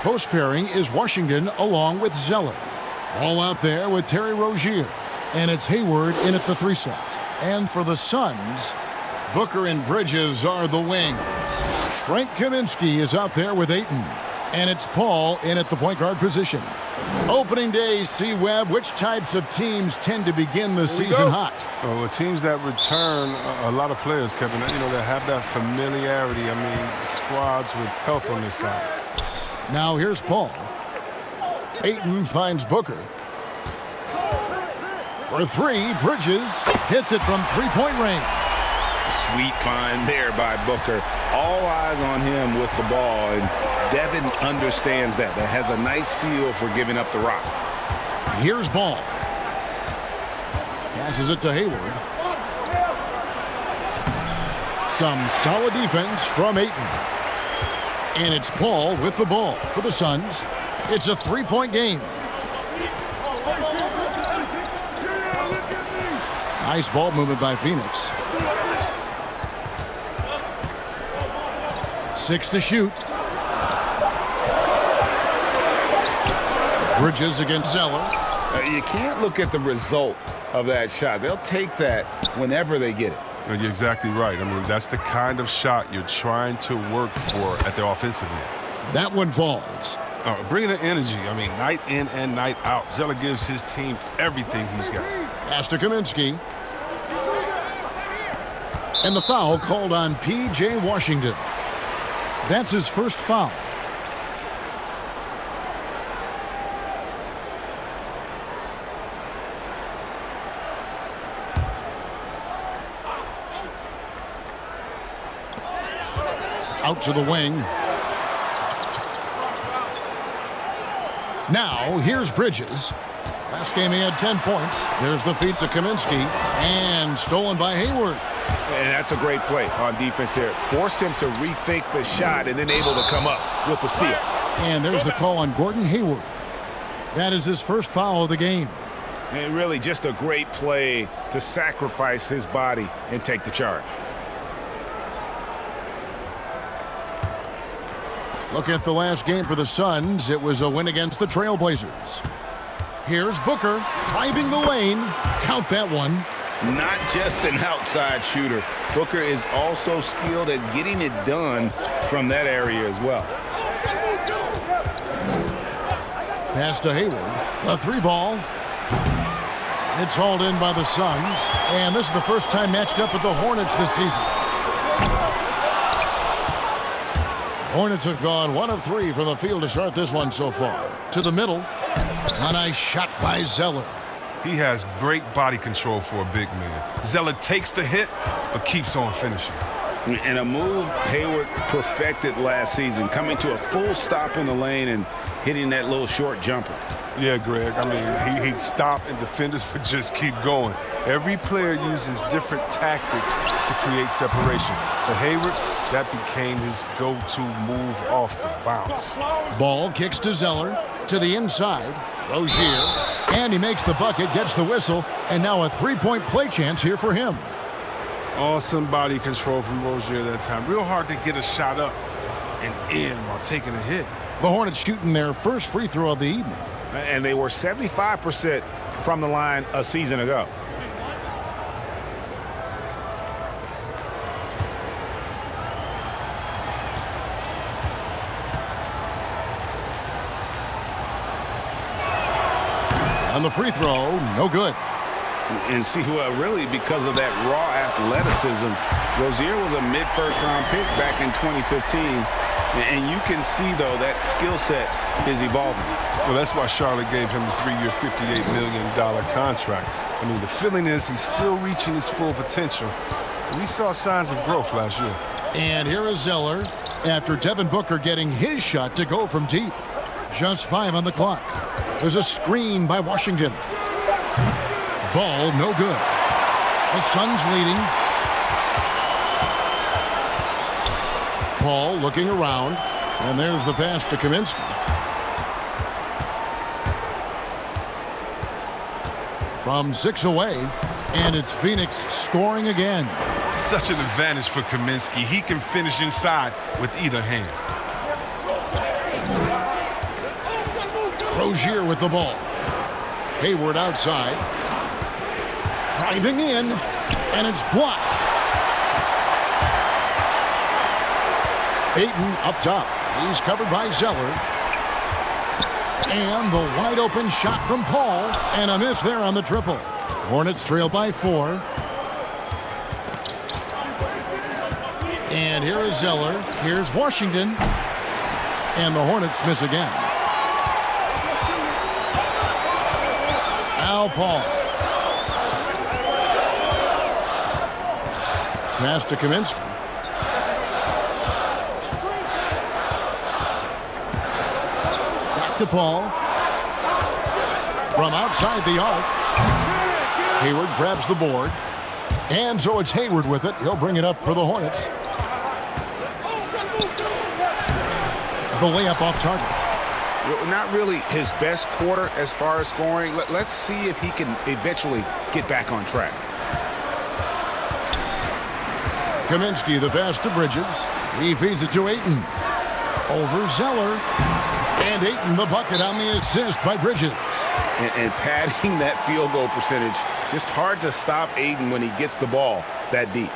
post pairing is Washington along with Zeller. Ball out there with Terry Rozier. And it's Hayward in at the 3 slot. And for the Suns, Booker and Bridges are the wings. Frank Kaminsky is out there with Ayton. And it's Paul in at the point guard position. Opening day, C-Web, which types of teams tend to begin the season hot? Well, teams that return a lot of players, Kevin, that have that familiarity. I mean, squads with health on their side. Now here's Paul. Ayton finds Booker. For 3, Bridges hits it from three-point range. Sweet find there by Booker. All eyes on him with the ball, and Devin understands that. That has a nice feel for giving up the rock. Here's Ball. Passes it to Hayward. Some solid defense from Ayton. And it's Paul with the ball for the Suns. It's a 3-point game. Nice ball movement by Phoenix. 6 to shoot. Bridges against Zeller. You can't look at the result of that shot. They'll take that whenever they get it. You're exactly right. I mean, that's the kind of shot you're trying to work for at the offensive end. That one falls. Bringing the energy. I mean, night in and night out. Zeller gives his team everything he's got. Pass to Kaminsky. And the foul called on P.J. Washington. That's his first foul. Out to the wing. Now, here's Bridges. Last game he had 10 points. There's the feed to Kaminsky. And stolen by Hayward. And that's a great play on defense there. Forced him to rethink the shot and then able to come up with the steal. And there's the call on Gordon Hayward. That is his first foul of the game. And really just a great play to sacrifice his body and take the charge. Look at the last game for the Suns. It was a win against the Trailblazers. Here's Booker driving the lane. Count that one. Not just an outside shooter. Booker is also skilled at getting it done from that area as well. Pass to Hayward. A 3-ball. It's hauled in by the Suns. And this is the first time matched up with the Hornets this season. Hornets have gone 1 of 3 from the field to start this one so far. To the middle. A nice shot by Zeller. He has great body control for a big man. Zeller takes the hit, but keeps on finishing. And a move Hayward perfected last season, coming to a full stop in the lane and hitting that little short jumper. Yeah, Greg. I mean, he'd stop and defenders would just keep going. Every player uses different tactics to create separation. For Hayward, that became his go-to move off the bounce. Ball kicks to Zeller. To the inside. Rozier. And he makes the bucket, gets the whistle, and now a 3-point play chance here for him. Awesome body control from Rozier that time. Real hard to get a shot up and in while taking a hit. The Hornets shooting their first free throw of the evening. And they were 75% from the line a season ago. On the free throw, no good. And see, well, really because of that raw athleticism, Rozier was a mid-first round pick back in 2015. And you can see, though, that skill set is evolving. Well, that's why Charlotte gave him a 3-year, $58 million contract. I mean, the feeling is he's still reaching his full potential. We saw signs of growth last year. And here is Zeller after Devin Booker getting his shot to go from deep. Just 5 on the clock. There's a screen by Washington. Ball no good. The Suns leading. Paul looking around. And there's the pass to Kaminsky. From 6 away. And it's Phoenix scoring again. Such an advantage for Kaminsky. He can finish inside with either hand. Rozier with the ball. Hayward outside. Driving in, and it's blocked. Ayton up top. He's covered by Zeller. And the wide open shot from Paul, and a miss there on the triple. Hornets trail by 4. And here is Zeller. Here's Washington. And the Hornets miss again. Now Paul. Pass to Kaminsky. Back to Paul. From outside the arc. Hayward grabs the board. And so it's Hayward with it. He'll bring it up for the Hornets. The layup off target. Not really his best quarter as far as scoring. Let's see if he can eventually get back on track. Kaminsky, the pass to Bridges. He feeds it to Ayton. Over Zeller. And Ayton the bucket on the assist by Bridges. And padding that field goal percentage, just hard to stop Ayton when he gets the ball that deep.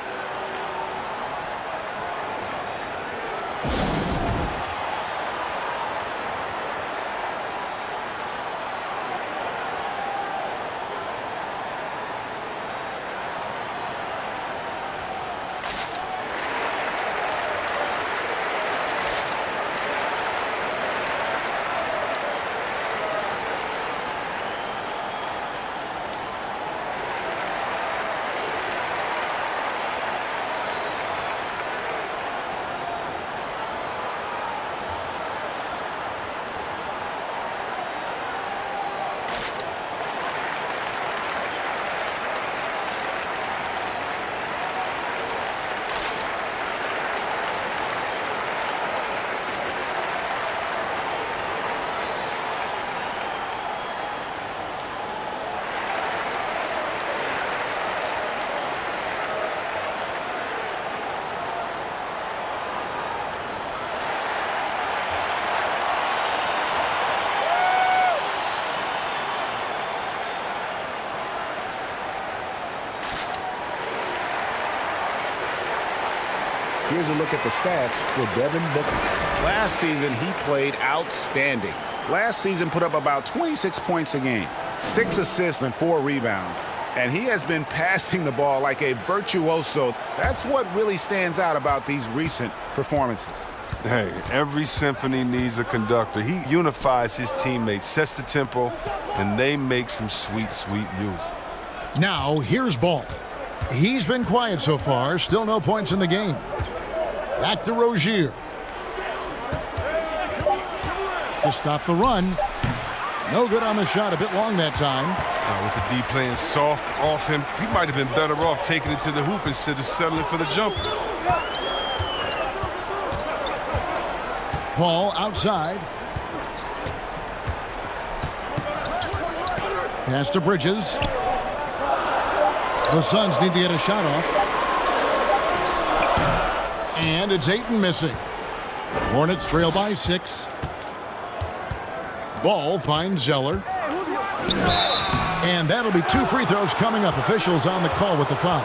Here's a look at the stats for Devin Booker. Last season, he played outstanding. Last season put up about 26 points a game, 6 assists and 4 rebounds. And he has been passing the ball like a virtuoso. That's what really stands out about these recent performances. Hey, every symphony needs a conductor. He unifies his teammates, sets the tempo, and they make some sweet, sweet music. Now, here's Ball. He's been quiet so far. Still no points in the game. Back to Rozier. To stop the run. No good on the shot. A bit long that time. With the D playing soft off him, he might have been better off taking it to the hoop instead of settling for the jumper. Paul outside. Pass to Bridges. The Suns need to get a shot off. And it's Ayton missing. Hornets trail by 6. Ball finds Zeller. And that'll be 2 free throws coming up. Officials on the call with the foul.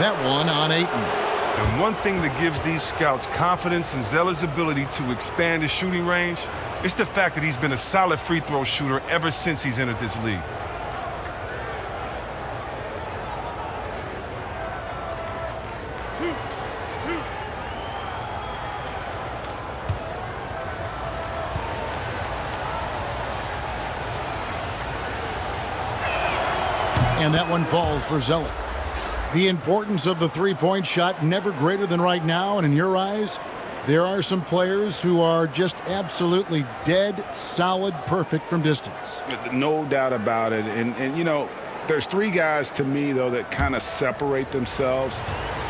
That one on Ayton. And one thing that gives these scouts confidence in Zeller's ability to expand his shooting range is the fact that he's been a solid free throw shooter ever since he's entered this league. And that one falls for Zeller. The importance of the three-point shot never greater than right now. And in your eyes, there are some players who are just absolutely dead, solid, perfect from distance. No doubt about it. And you know, there's 3 guys to me, though, that kind of separate themselves.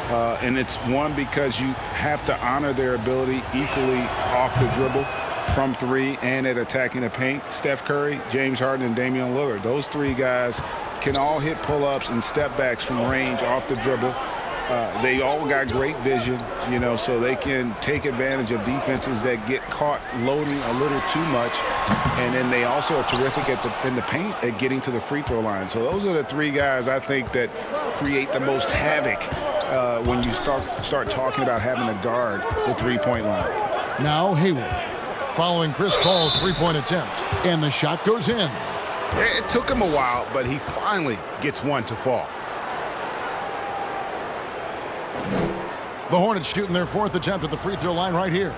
And it's one, because you have to honor their ability equally off the dribble, from 3, and at attacking the paint. Steph Curry, James Harden, and Damian Lillard. Those 3 guys can all hit pull-ups and step backs from range off the dribble. They all got great vision, you know, so they can take advantage of defenses that get caught loading a little too much. And then they also are terrific in the paint at getting to the free throw line. So those are the three guys I think that create the most havoc when you start talking about having to guard the three-point line. Now Hayward, following Chris Paul's three-point attempt, and the shot goes in. It took him a while, but he finally gets one to fall. The Hornets shooting their fourth attempt at the free throw line right here.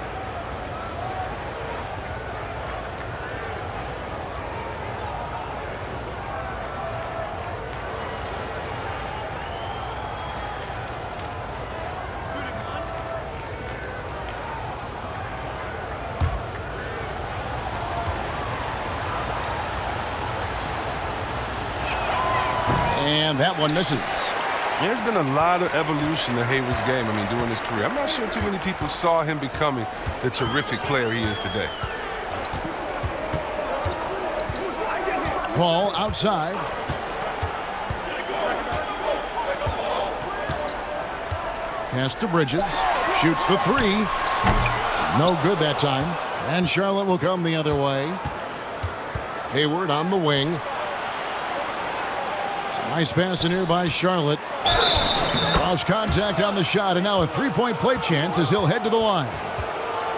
And that one misses. There's been a lot of evolution in Hayward's game, during his career. I'm not sure too many people saw him becoming the terrific player he is today. Paul outside. Pass to Bridges. Shoots the three. No good that time. And Charlotte will come the other way. Hayward on the wing. Some nice passing here by Charlotte. Cross contact on the shot, and now a three-point play chance as he'll head to the line.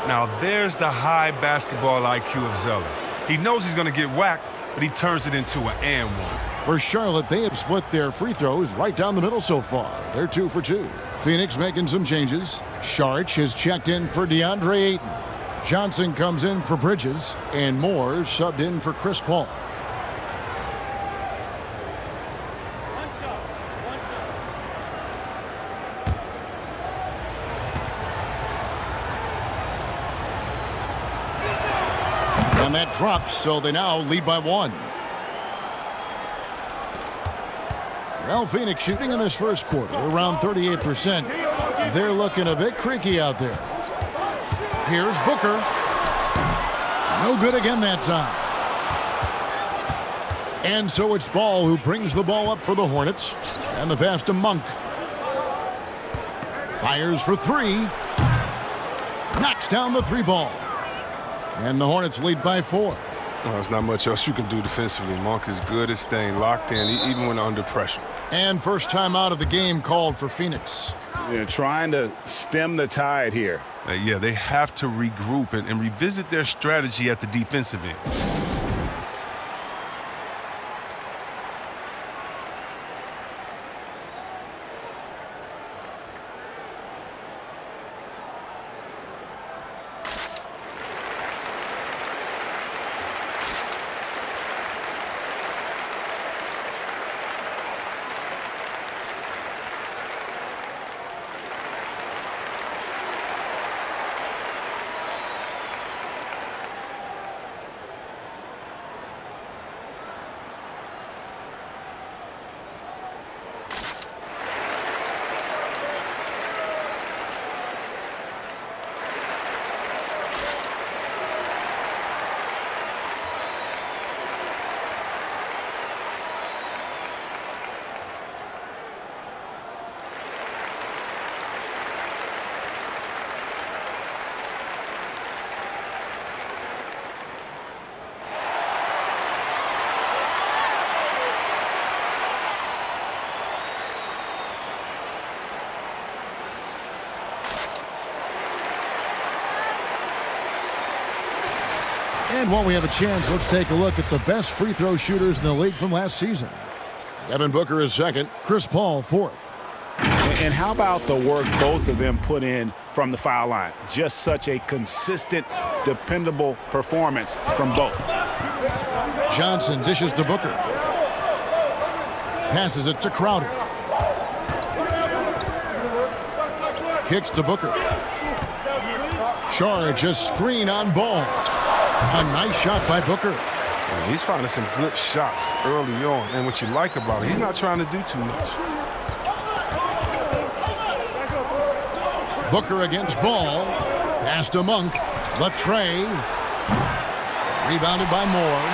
Now there's the high basketball IQ of Zeller. He knows he's going to get whacked, but he turns it into an and one. For Charlotte, they have split their free throws right down the middle so far. They're 2 for 2. Phoenix making some changes. Sharch has checked in for DeAndre Ayton. Johnson comes in for Bridges, and Moore subbed in for Chris Paul. And that drops, so they now lead by 1. Well, Phoenix shooting in this first quarter around 38%. They're looking a bit creaky out there. Here's Booker. No good again that time. And so it's Ball who brings the ball up for the Hornets. And the pass to Monk. Fires for three. Knocks down the three ball. And the Hornets lead by 4. Well, there's not much else you can do defensively. Monk is good at staying locked in, even when under pressure. And first time out of the game called for Phoenix. They're trying to stem the tide here. Yeah, they have to regroup and revisit their strategy at the defensive end. And while we have a chance, let's take a look at the best free throw shooters in the league from last season. Devin Booker is second, Chris Paul fourth. And how about the work both of them put in from the foul line? Just such a consistent, dependable performance from both. Johnson dishes to Booker. Passes it to Crowder. Kicks to Booker. Charge, a screen on Ball. A nice shot by Booker. Yeah, he's finding some good shots early on. And what you like about it, he's not trying to do too much. Booker against Ball. Pass to Monk. The tray. Rebounded by Moore.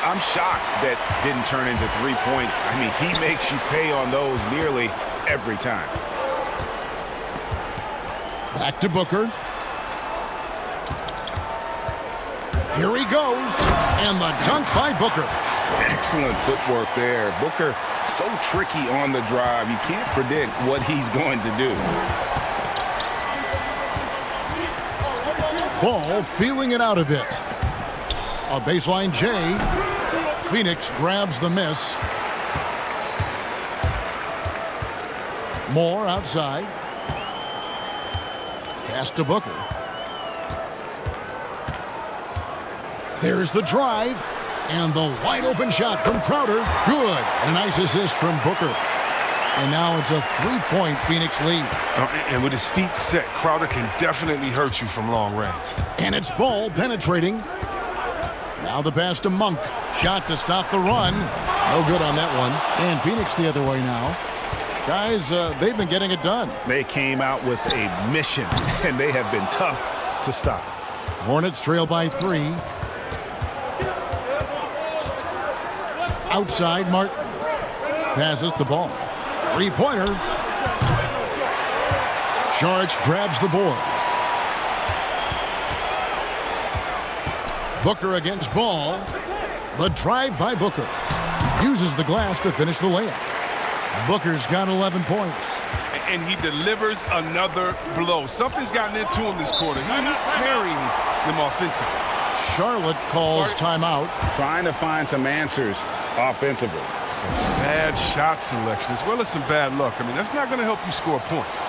I'm shocked that didn't turn into 3 points. I mean, he makes you pay on those nearly every time. Back to Booker. Here he goes. And the dunk by Booker. Excellent footwork there. Booker so tricky on the drive. You can't predict what he's going to do. Ball feeling it out a bit. A baseline J. Phoenix grabs the miss. Moore outside. Pass to Booker. There's the drive. And the wide open shot from Crowder. Good. And a nice assist from Booker. And now it's a 3-point Phoenix lead. And with his feet set, Crowder can definitely hurt you from long range. And it's Ball penetrating. Now the pass to Monk. Shot to stop the run. No good on that one. And Phoenix the other way now. Guys, they've been getting it done. They came out with a mission, and they have been tough to stop. Hornets trail by 3. Outside, Martin. Passes the ball. Three-pointer. Saric grabs the board. Booker against Ball. The drive by Booker. Uses the glass to finish the layup. Booker's got 11 points. And he delivers another blow. Something's gotten into him this quarter. He's carrying them offensively. Charlotte calls timeout. Trying to find some answers offensively. Some bad shot selection as well as some bad luck. I mean, that's not going to help you score points.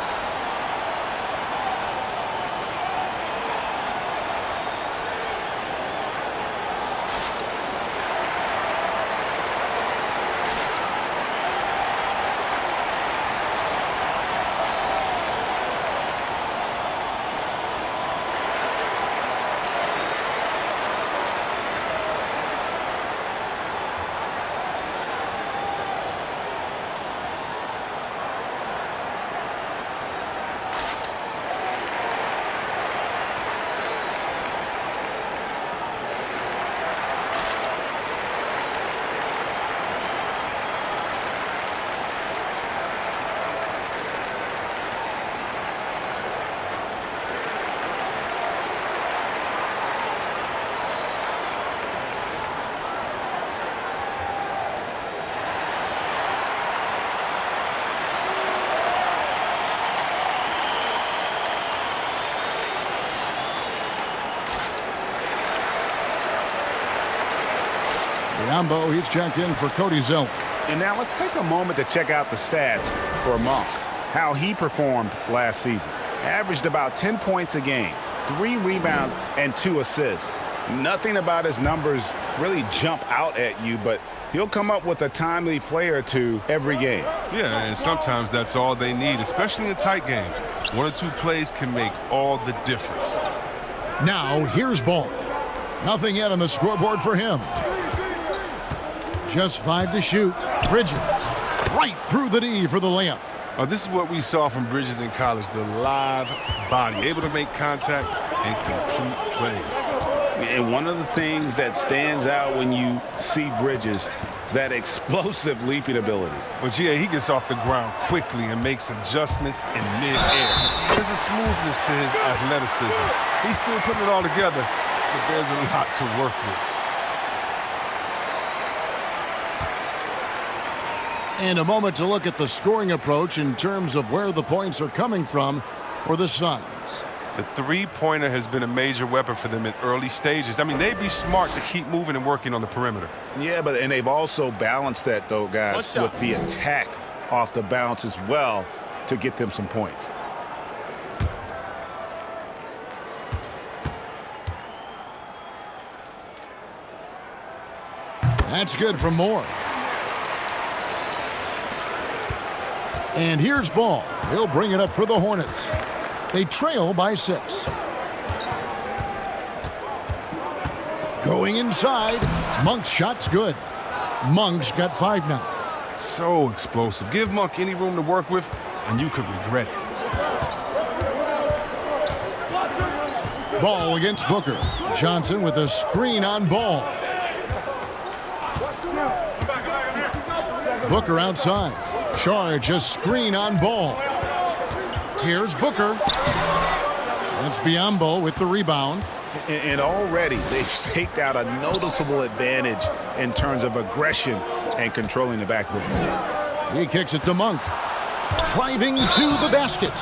Biombo, he's checked in for Cody Zeller. And now let's take a moment to check out the stats for Monk. How he performed last season. Averaged about 10 points a game, 3 rebounds, and 2 assists. Nothing about his numbers really jump out at you, but he'll come up with a timely play or two every game. Yeah, and sometimes that's all they need, especially in tight games. 1 or 2 plays can make all the difference. Now, here's Ball. Nothing yet on the scoreboard for him. Just 5 to shoot. Bridges right through the D for the layup. This is what we saw from Bridges in college, the live body, able to make contact and complete plays. And one of the things that stands out when you see Bridges, that explosive leaping ability. But yeah, he gets off the ground quickly and makes adjustments in mid-air. There's a smoothness to his athleticism. He's still putting it all together, but there's a lot to work with. And a moment to look at the scoring approach in terms of where the points are coming from for the Suns. The three-pointer has been a major weapon for them in early stages. I mean, they'd be smart to keep moving and working on the perimeter. Yeah, and they've also balanced that, though, guys, with the attack off the bounce as well to get them some points. That's good from Moore. And here's Ball. He'll bring it up for the Hornets. They trail by 6. Going inside. Monk's shot's good. Monk's got 5 now. So explosive. Give Monk any room to work with, and you could regret it. Ball against Booker. Johnson with a screen on Ball. Booker outside. Charge a screen on Ball. Here's Booker. And it's Biyombo with the rebound. And already they've staked out a noticeable advantage in terms of aggression and controlling the backboard. He kicks it to Monk. Driving to the basket.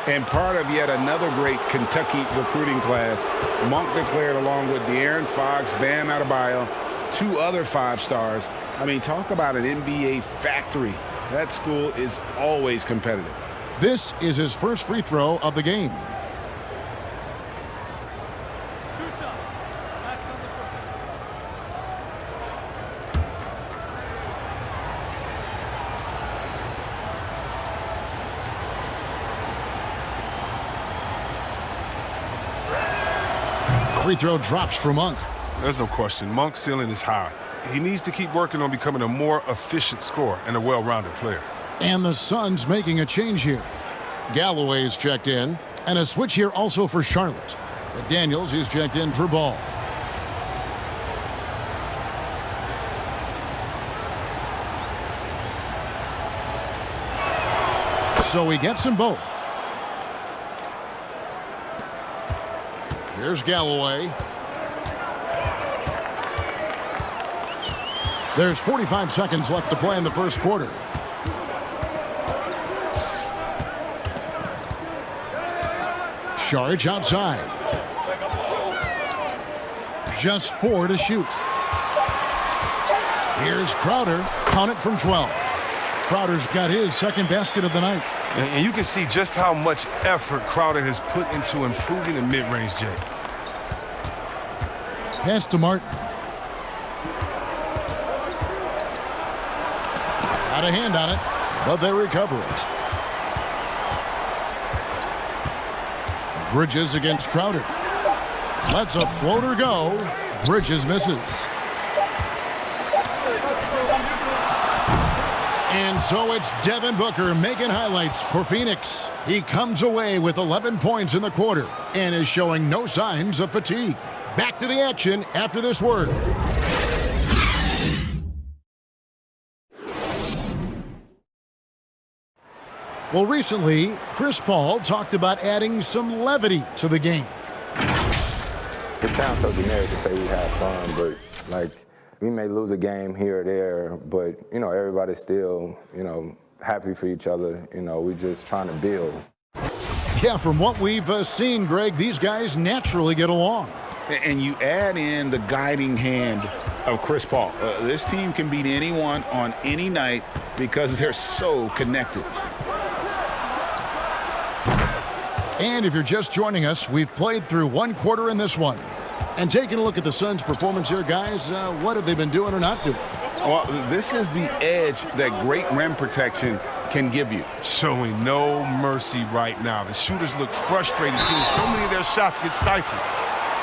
And part of yet another great Kentucky recruiting class, Monk declared along with De'Aaron Fox, Bam Adebayo, 2 other 5-stars. I mean, talk about an NBA factory. That school is always competitive. This is his first free throw of the game. Free throw drops for Monk. There's no question. Monk's ceiling is high. He needs to keep working on becoming a more efficient scorer and a well-rounded player. And the Suns making a change here. Galloway's checked in. And a switch here also for Charlotte. Daniels is checked in for Ball. So he gets them both. Here's Galloway. There's 45 seconds left to play in the first quarter. Saric outside. Just 4 to shoot. Here's Crowder. Count it from 12. Crowder's got his second basket of the night. And you can see just how much effort Crowder has put into improving the mid-range game. Pass to Martin. Got a hand on it, but they recover it. Bridges against Crowder. Lets a floater go. Bridges misses. And so it's Devin Booker making highlights for Phoenix. He comes away with 11 points in the quarter and is showing no signs of fatigue. Back to the action after this word. Well, recently, Chris Paul talked about adding some levity to the game. It sounds so generic to say we have fun, but like we may lose a game here or there, but you know, everybody's still, you know, happy for each other. You know, we're just trying to build. Yeah, from what we've seen, Greg, these guys naturally get along. And you add in the guiding hand of Chris Paul. This team can beat anyone on any night because they're so connected. And if you're just joining us, we've played through one quarter in this one. And taking a look at the Suns' performance here, guys, what have they been doing or not doing? Well, this is the edge that great rim protection can give you. Showing no mercy right now. The shooters look frustrated seeing so many of their shots get stifled.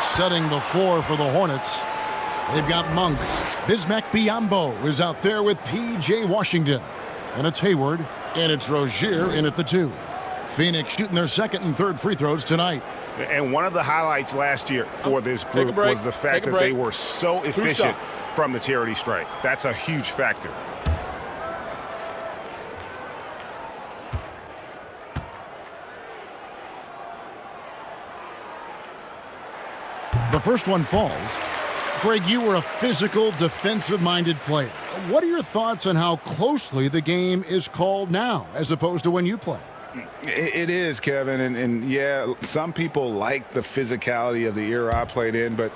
Setting the floor for the Hornets. They've got Monk. Bismack Biyombo is out there with P.J. Washington. And it's Hayward, and it's Rozier in at the 2. Phoenix shooting their second and third free throws tonight. And one of the highlights last year for this group was the fact that they were so efficient from the charity stripe. That's a huge factor. The first one falls. Greg, you were a physical, defensive-minded player. What are your thoughts on how closely the game is called now as opposed to when you play? It is, Kevin, and yeah, some people like the physicality of the era I played in, but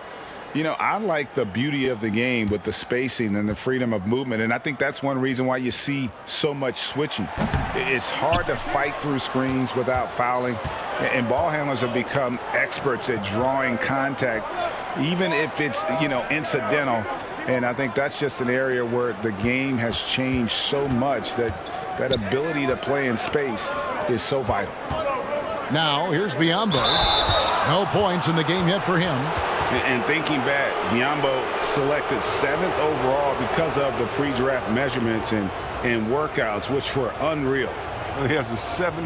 you know, I like the beauty of the game with the spacing and the freedom of movement, and I think that's one reason why you see so much switching. It's hard to fight through screens without fouling, and ball handlers have become experts at drawing contact, even if it's, you know, incidental, and I think that's just an area where the game has changed so much that that ability to play in space is so vital. Now, here's Biyombo. No points in the game yet for him. And thinking back, Biyombo selected 7th overall because of the pre-draft measurements and workouts, which were unreal. He has a 7'6"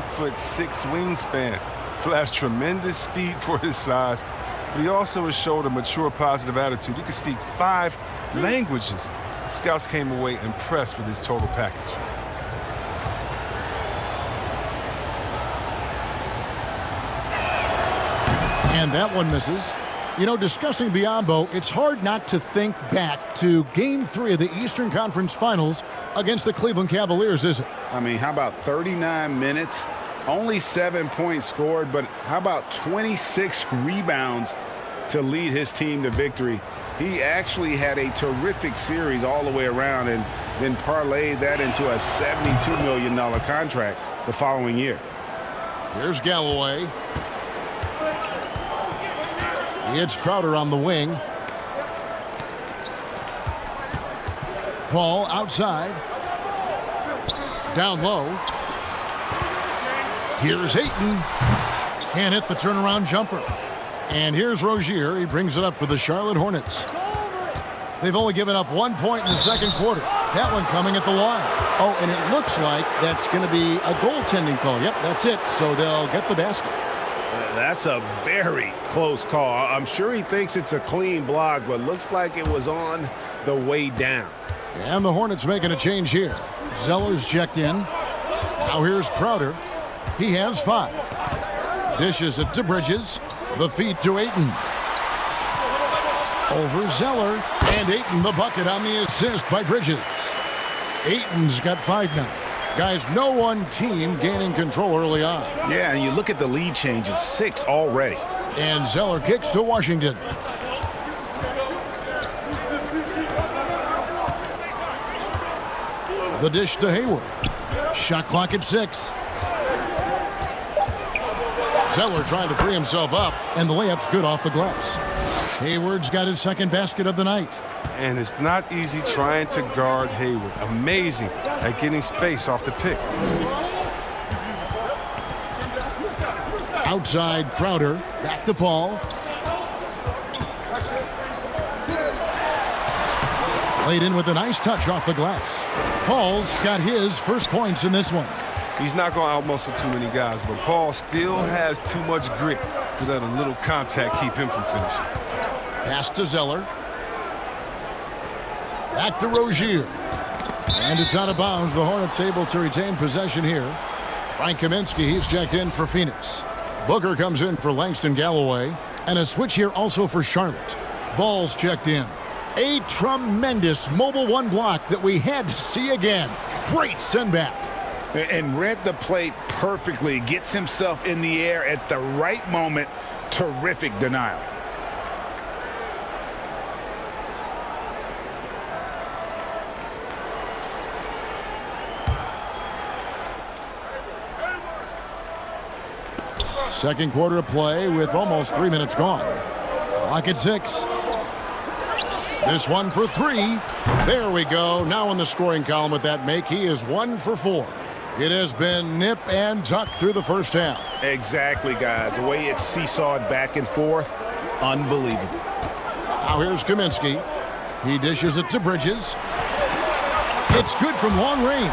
wingspan, flashed tremendous speed for his size. But he also has showed a mature, positive attitude. He can speak 5 languages. Scouts came away impressed with his total package. And that one misses. You know, discussing Biyombo, it's hard not to think back to Game 3 of the Eastern Conference Finals against the Cleveland Cavaliers, is it? I mean, how about 39 minutes? Only 7 points scored, but how about 26 rebounds to lead his team to victory? He actually had a terrific series all the way around and then parlayed that into a $72 million contract the following year. Here's Galloway. It's Crowder on the wing. Paul outside. Down low. Here's Ayton. Can't hit the turnaround jumper. And here's Rozier. He brings it up for the Charlotte Hornets. They've only given up 1 point in the second quarter. That one coming at the line. Oh, and it looks like that's going to be a goaltending call. Yep, that's it. So they'll get the basket. That's a very close call. I'm sure he thinks it's a clean block, but looks like it was on the way down. And the Hornets making a change here. Zeller's checked in. Now here's Crowder. He has 5. Dishes it to Bridges. The feed to Ayton. Over Zeller. And Ayton the bucket on the assist by Bridges. Ayton's got 5 now. Guys, no one team gaining control early on. Yeah, and you look at the lead changes, 6 already. And Zeller kicks to Washington. The dish to Hayward. Shot clock at 6. Zeller trying to free himself up, and the layup's good off the glass. Hayward's got his second basket of the night. And it's not easy trying to guard Hayward. Amazing at getting space off the pick. Outside Crowder. Back to Paul. Laid in with a nice touch off the glass. Paul's got his first points in this one. He's not going to outmuscle too many guys, but Paul still has too much grit to let a little contact keep him from finishing. Pass to Zeller. Back to Rozier. And it's out of bounds. The Hornets able to retain possession here. Frank Kaminsky, he's checked in for Phoenix. Booker comes in for Langston Galloway. And a switch here also for Charlotte. Ball's checked in. A tremendous mobile one block that we had to see again. Great send back. And read the plate perfectly. Gets himself in the air at the right moment. Terrific denial. Second quarter of play with almost 3 minutes gone. Clock at 6. This one for 3. There we go. Now in the scoring column with that make, he is 1 for 4. It has been nip and tuck through the first half. Exactly, guys. The way it's seesawed back and forth, unbelievable. Now here's Kaminsky. He dishes it to Bridges. It's good from long range.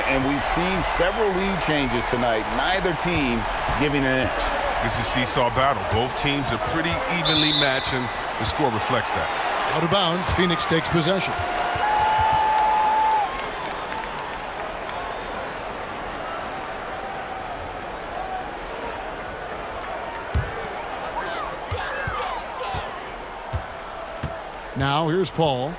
And we've seen several lead changes tonight. Neither team giving an inch. This is seesaw battle. Both teams are pretty evenly matched, and the score reflects that. Out of bounds, Phoenix takes possession. Now here's Paul.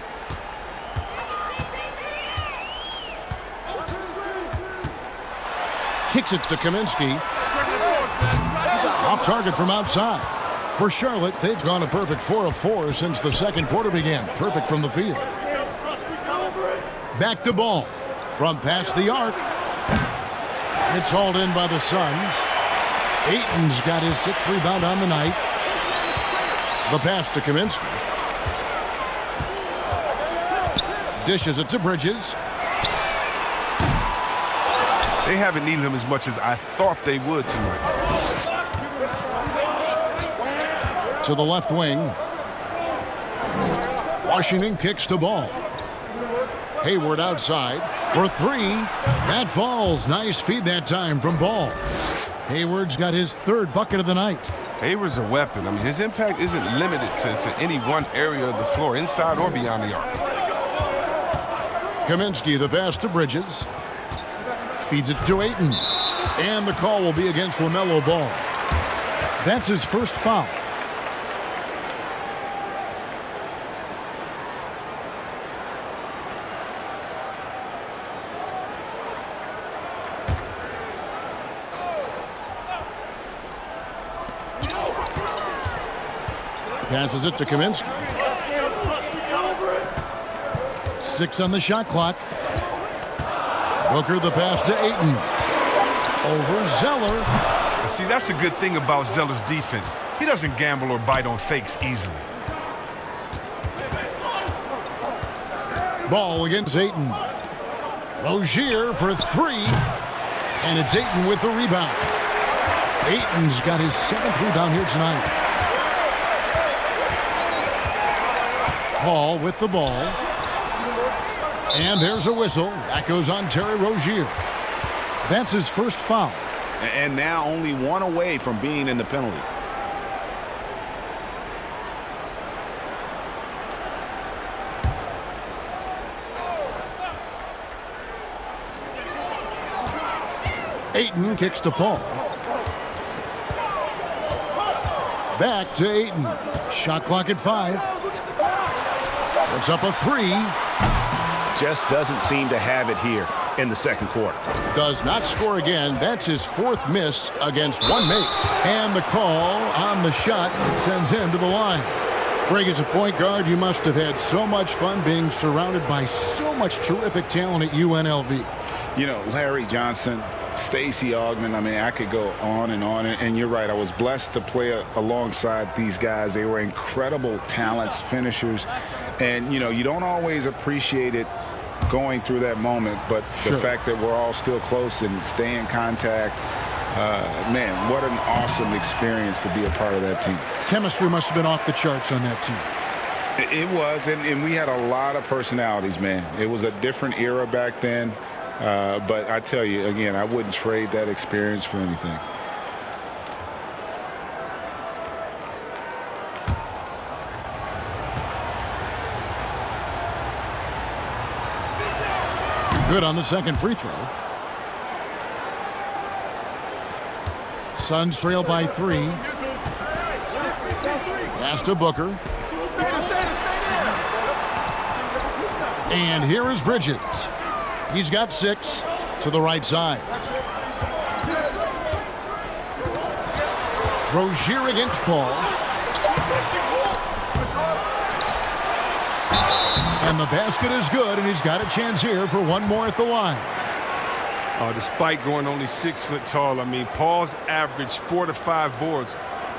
Kicks it to Kaminsky. Off target from outside. For Charlotte, they've gone a perfect 4 of 4 since the second quarter began. Perfect from the field. Back to Ball. From past the arc. It's hauled in by the Suns. Ayton's got his 6th rebound on the night. The pass to Kaminsky. Dishes it to Bridges. They haven't needed him as much as I thought they would tonight. To the left wing. Washington kicks to Ball. Hayward outside for 3. That falls. Nice feed that time from Ball. Hayward's got his 3rd bucket of the night. Hayward's a weapon. I mean, his impact isn't limited to any one area of the floor, inside or beyond the arc. Kaminsky, the pass to Bridges. Feeds it to Ayton. And the call will be against LaMelo Ball. That's his first foul. Passes it to Kaminsky. 6 on the shot clock. Booker the pass to Ayton. Over Zeller. See, that's a good thing about Zeller's defense. He doesn't gamble or bite on fakes easily. Ball against Ayton. Rozier for 3. And it's Ayton with the rebound. Ayton's got his 7th rebound here tonight. Paul with the ball. And there's a whistle. That goes on Terry Rozier. That's his first foul. And now only one away from being in the penalty. Ayton kicks to Paul. Back to Ayton. Shot clock at 5. It's up a 3. Just doesn't seem to have it here in the second quarter. Does not score again. That's his 4th miss against 1 make. And the call on the shot sends him to the line. Greg, as a point guard, you must have had so much fun being surrounded by so much terrific talent at UNLV. You know, Larry Johnson, Stacey Augmon, I mean, I could go on. And you're right, I was blessed to play alongside these guys. They were incredible talents, finishers. And, you know, you don't always appreciate it going through that moment, but the fact that we're all still close and stay in contact, man, what an awesome experience to be a part of that team. Chemistry must have been off the charts on that team. It was, and we had a lot of personalities, man. It was a different era back then, but I tell you, again, I wouldn't trade that experience for anything. Good on the second free throw. Suns trail by 3. Pass to Booker. And here is Bridges. He's got 6 to the right side. Rozier against Paul. And the basket is good, and he's got a chance here for one more at the line. Despite going only 6 foot tall, I mean, Paul's averaged 4 to 5 boards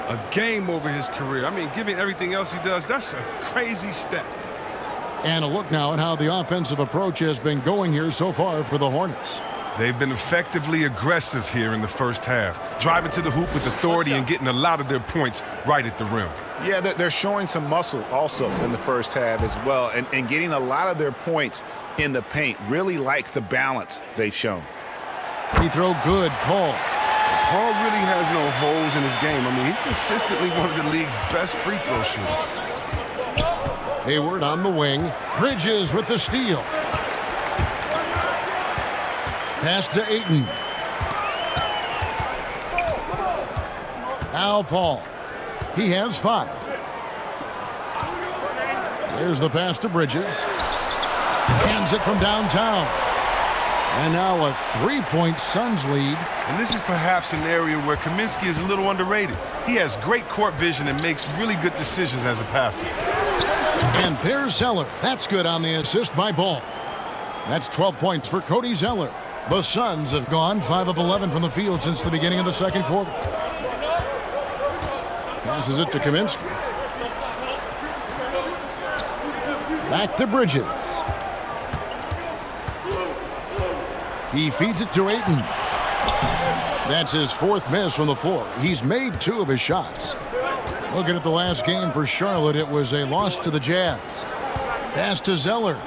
a game over his career. I mean, given everything else he does, that's a crazy stat. And a look now at how the offensive approach has been going here so far for the Hornets. They've been effectively aggressive here in the first half, driving to the hoop with authority and getting a lot of their points right at the rim. Yeah, they're showing some muscle also in the first half as well, and getting a lot of their points in the paint. Really like the balance they've shown. Free throw good, Paul. Paul really has no holes in his game. I mean, he's consistently one of the league's best free throw shooters. Hayward on the wing. Bridges with the steal. Pass to Ayton. Now Paul. He has 5. There's the pass to Bridges. Hands it from downtown. And now a 3-point Suns lead. And this is perhaps an area where Kaminsky is a little underrated. He has great court vision and makes really good decisions as a passer. And there's Zeller. That's good on the assist by Ball. That's 12 points for Cody Zeller. The Suns have gone 5 of 11 from the field since the beginning of the second quarter. Passes it to Kaminsky. Back to Bridges. He feeds it to Ayton. That's his 4th miss from the floor. He's made 2 of his shots. Looking at the last game for Charlotte, it was a loss to the Jazz. Pass to Zeller.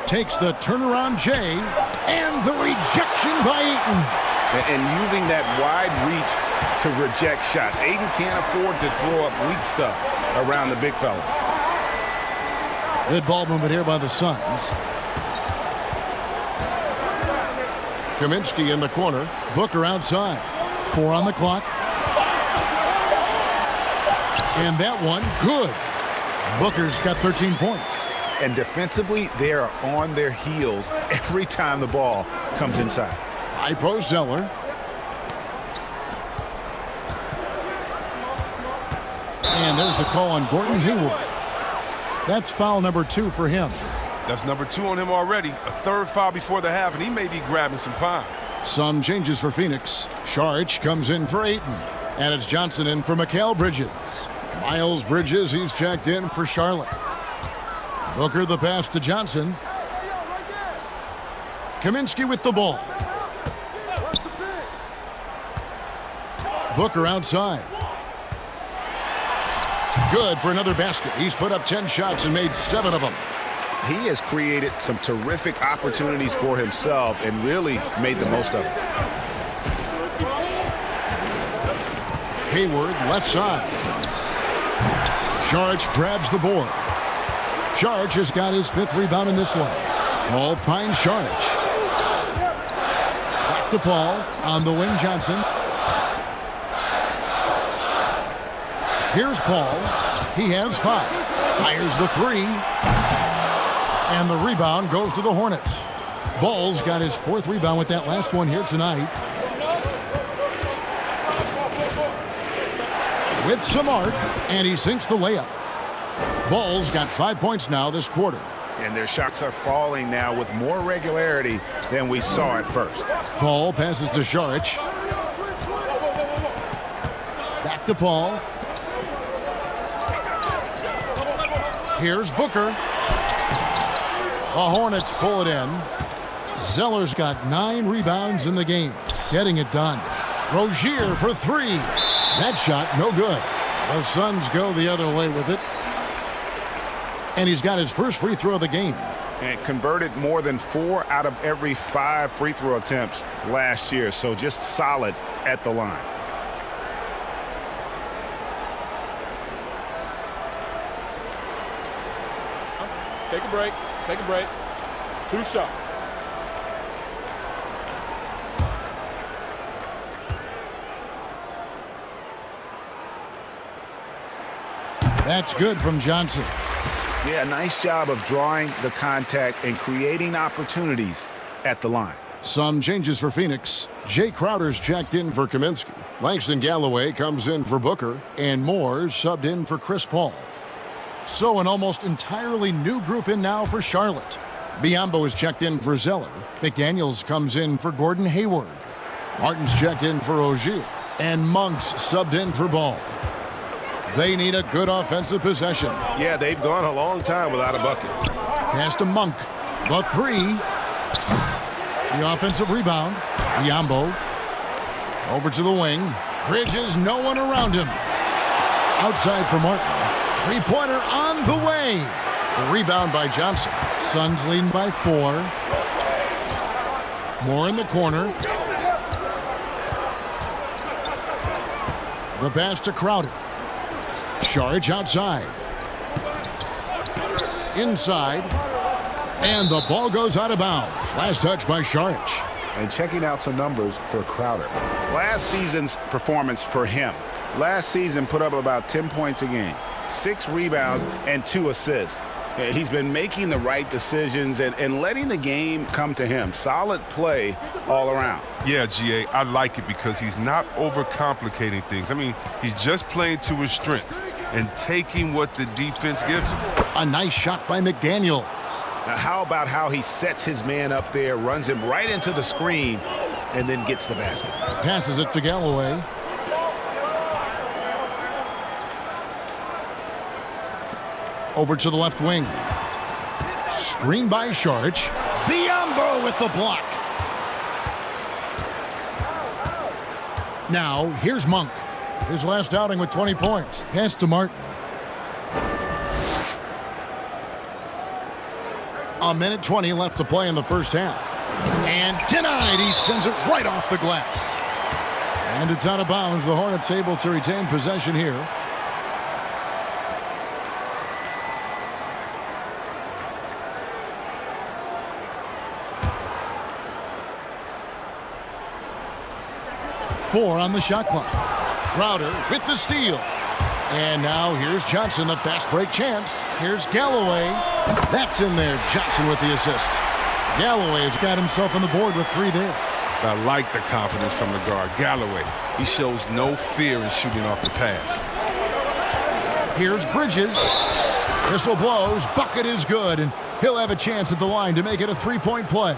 Takes the turnaround J, and the rejection by Ayton. And using that wide reach to reject shots. Ayton can't afford to throw up weak stuff around the big fella. Good ball movement here by the Suns. Kaminsky in the corner. Booker outside. 4 on the clock. And that one, good. Booker's got 13 points. And defensively, they are on their heels every time the ball comes inside. High post Zeller. And there's the call on Gordon Hayward. That's foul number 2 for him. That's number 2 on him already. A third foul before the half, and he may be grabbing some pine. Some changes for Phoenix. Saric comes in for Ayton. And it's Johnson in for Mikal Bridges. Miles Bridges, he's checked in for Charlotte. Booker the pass to Johnson. Kaminsky with the ball. Booker outside. Good for another basket. He's put up 10 shots and made 7 of them. He has created some terrific opportunities for himself and really made the most of it. Hayward left side. Saric grabs the board. Saric has got his 5th rebound in this one. Paul finds Saric. Back to Paul on the wing. Johnson. Here's Paul. He has 5. Fires the 3. And the rebound goes to the Hornets. Ball's got his 4th rebound with that last one here tonight. With some arc, and he sinks the layup. Ball's got 5 points now this quarter. And their shots are falling now with more regularity than we saw at first. Paul passes to Saric. Back to Paul. Here's Booker. The Hornets pull it in. Zeller's got 9 rebounds in the game. Getting it done. Rozier for 3. That shot, no good. The Suns go the other way with it. And he's got his first free throw of the game. And converted more than 4 out of every 5 free throw attempts last year. So just solid at the line. Take a break. Take a break. 2 shots. That's good from Johnson. Yeah, nice job of drawing the contact and creating opportunities at the line. Some changes for Phoenix. Jay Crowder's checked in for Kaminsky. Langston Galloway comes in for Booker. And Moore subbed in for Chris Paul. So an almost entirely new group in now for Charlotte. Biyombo is checked in for Zeller. McDaniels comes in for Gordon Hayward. Martin's checked in for Rozier. And Monk's subbed in for Ball. They need a good offensive possession. Yeah, they've gone a long time without a bucket. Pass to Monk. The 3. The offensive rebound. Biyombo. Over to the wing. Bridges, no one around him. Outside for Martin. 3-pointer on the way. The rebound by Johnson. Suns leading by 4. Moore in the corner. The pass to Crowder. Saric outside. Inside. And the ball goes out of bounds. Last touch by Saric. And checking out some numbers for Crowder. Last season's performance for him. Last season put up about 10 points a game, 6 rebounds, and 2 assists. He's been making the right decisions and letting the game come to him. Solid play all around. Yeah, GA, I like it because he's not overcomplicating things. I mean, he's just playing to his strengths and taking what the defense gives him. A nice shot by McDaniels. Now, how about how he sets his man up there, runs him right into the screen, and then gets the basket? Passes it to Galloway. Over to the left wing. Screen by Saric. Biyombo with the block. Now, here's Monk. His last outing with 20 points. Pass to Martin. A minute 20 left to play in the first half. And denied. He sends it right off the glass. And it's out of bounds. The Hornets able to retain possession here. 4 on the shot clock. Crowder with the steal. And now here's Johnson, a fast break chance. Here's Galloway. That's in there. Johnson with the assist. Galloway's got himself on the board with 3 there. I like the confidence from the guard. Galloway, he shows no fear in shooting off the pass. Here's Bridges. Whistle blows. Bucket is good, and he'll have a chance at the line to make it a 3-point play.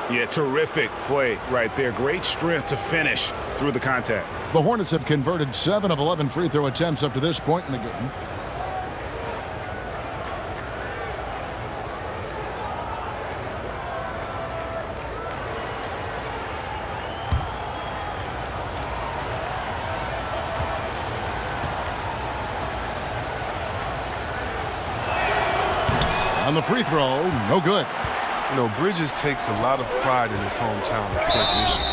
Yeah, terrific play right there. Great strength to finish through the contact. The Hornets have converted 7 of 11 free throw attempts up to this point in the game. On the free throw, no good. You know, Bridges takes a lot of pride in his hometown of Flint, Michigan.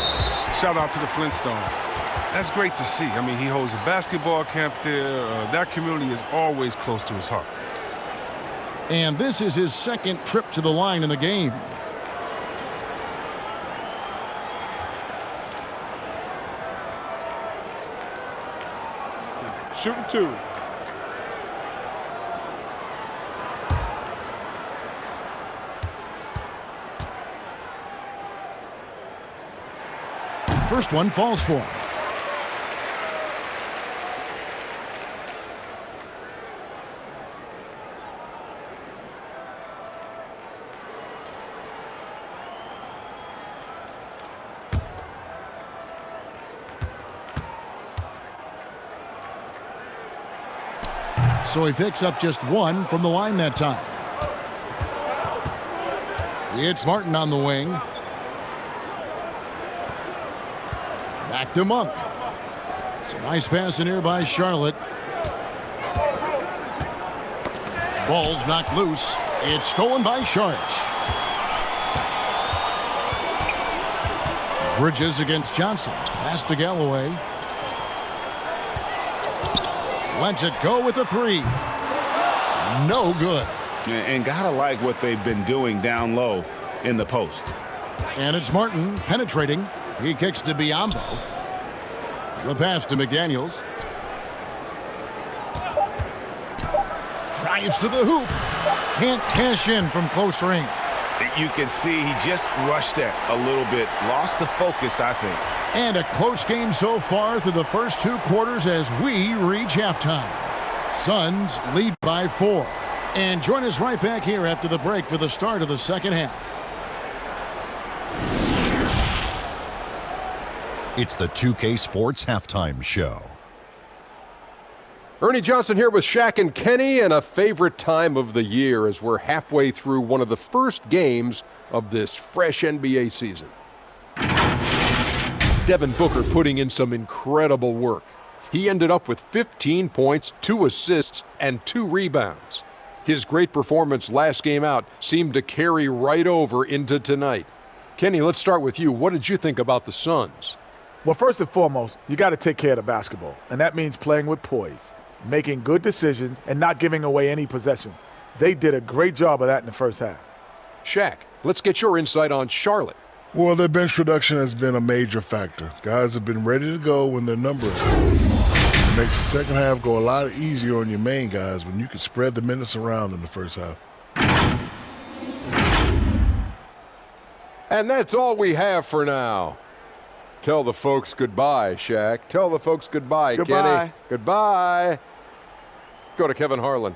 Shout out to the Flintstones. That's great to see. I mean, he holds a basketball camp there. That community is always close to his heart. And this is his 2nd trip to the line in the game. Shooting 2. First one falls for him. So he picks up just 1 from the line that time. It's Martin on the wing. Back to Monk. It's a nice pass in here by Charlotte. Ball's knocked loose. It's stolen by Sharks. Bridges against Johnson. Pass to Galloway. Lets it go with a 3. No good. And gotta like what they've been doing down low in the post. And it's Martin penetrating. He kicks to Biyombo. The pass to McDaniels. Drives to the hoop. Can't cash in from close range. You can see he just rushed that a little bit. Lost the focus, I think. And a close game so far through the first 2 quarters as we reach halftime. Suns lead by 4. And join us right back here after the break for the start of the second half. It's the 2K Sports Halftime Show. Ernie Johnson here with Shaq and Kenny, and a favorite time of the year as we're halfway through one of the first games of this fresh NBA season. Devin Booker putting in some incredible work. He ended up with 15 points, 2 assists, and 2 rebounds. His great performance last game out seemed to carry right over into tonight. Kenny, let's start with you. What did you think about the Suns? Well, first and foremost, you got to take care of the basketball, and that means playing with poise, making good decisions, and not giving away any possessions. They did a great job of that in the first half. Shaq, let's get your insight on Charlotte. Well, their bench production has been a major factor. Guys have been ready to go when their number is good. It makes the second half go a lot easier on your main guys when you can spread the minutes around in the first half. And that's all we have for now. Tell the folks goodbye, Shaq. Tell the folks goodbye, Goodbye. Kenny. Goodbye. Go to Kevin Harlan.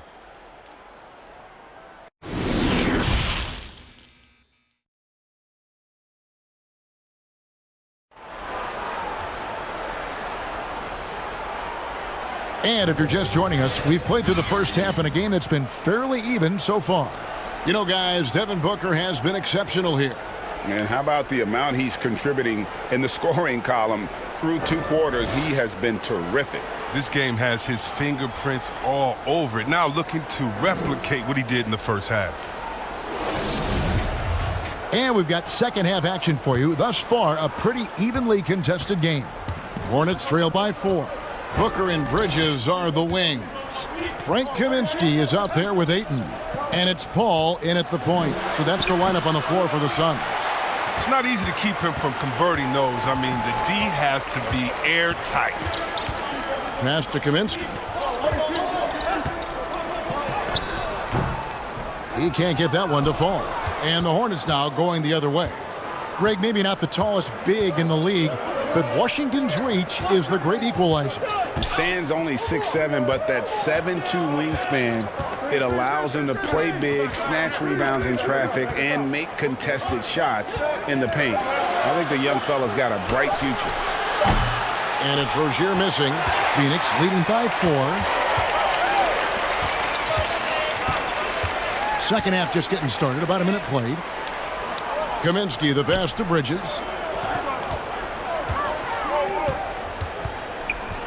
And if you're just joining us, we've played through the first half in a game that's been fairly even so far. You know, guys, Devin Booker has been exceptional here. And how about the amount he's contributing in the scoring column through 2 quarters? He has been terrific. This game has his fingerprints all over it. Now looking to replicate what he did in the first half. And we've got second half action for you. Thus far, a pretty evenly contested game. Hornets trail by 4. Booker and Bridges are the wings. Frank Kaminsky is out there with Ayton. And it's Paul in at the point. So that's the lineup on the floor for the Suns. It's not easy to keep him from converting those. I mean, the D has to be airtight. Pass to Kaminsky. He can't get that one to fall. And the Hornets now going the other way. Greg, maybe not the tallest big in the league, but Washington's reach is the great equalizer. Stan's only 6'7", but that 7'2" wingspan, it allows him to play big, snatch rebounds in traffic, and make contested shots in the paint. I think the young fella's got a bright future. And it's Rozier missing. Phoenix leading by 4. Second half just getting started, about a minute played. Kaminsky, the pass to Bridges.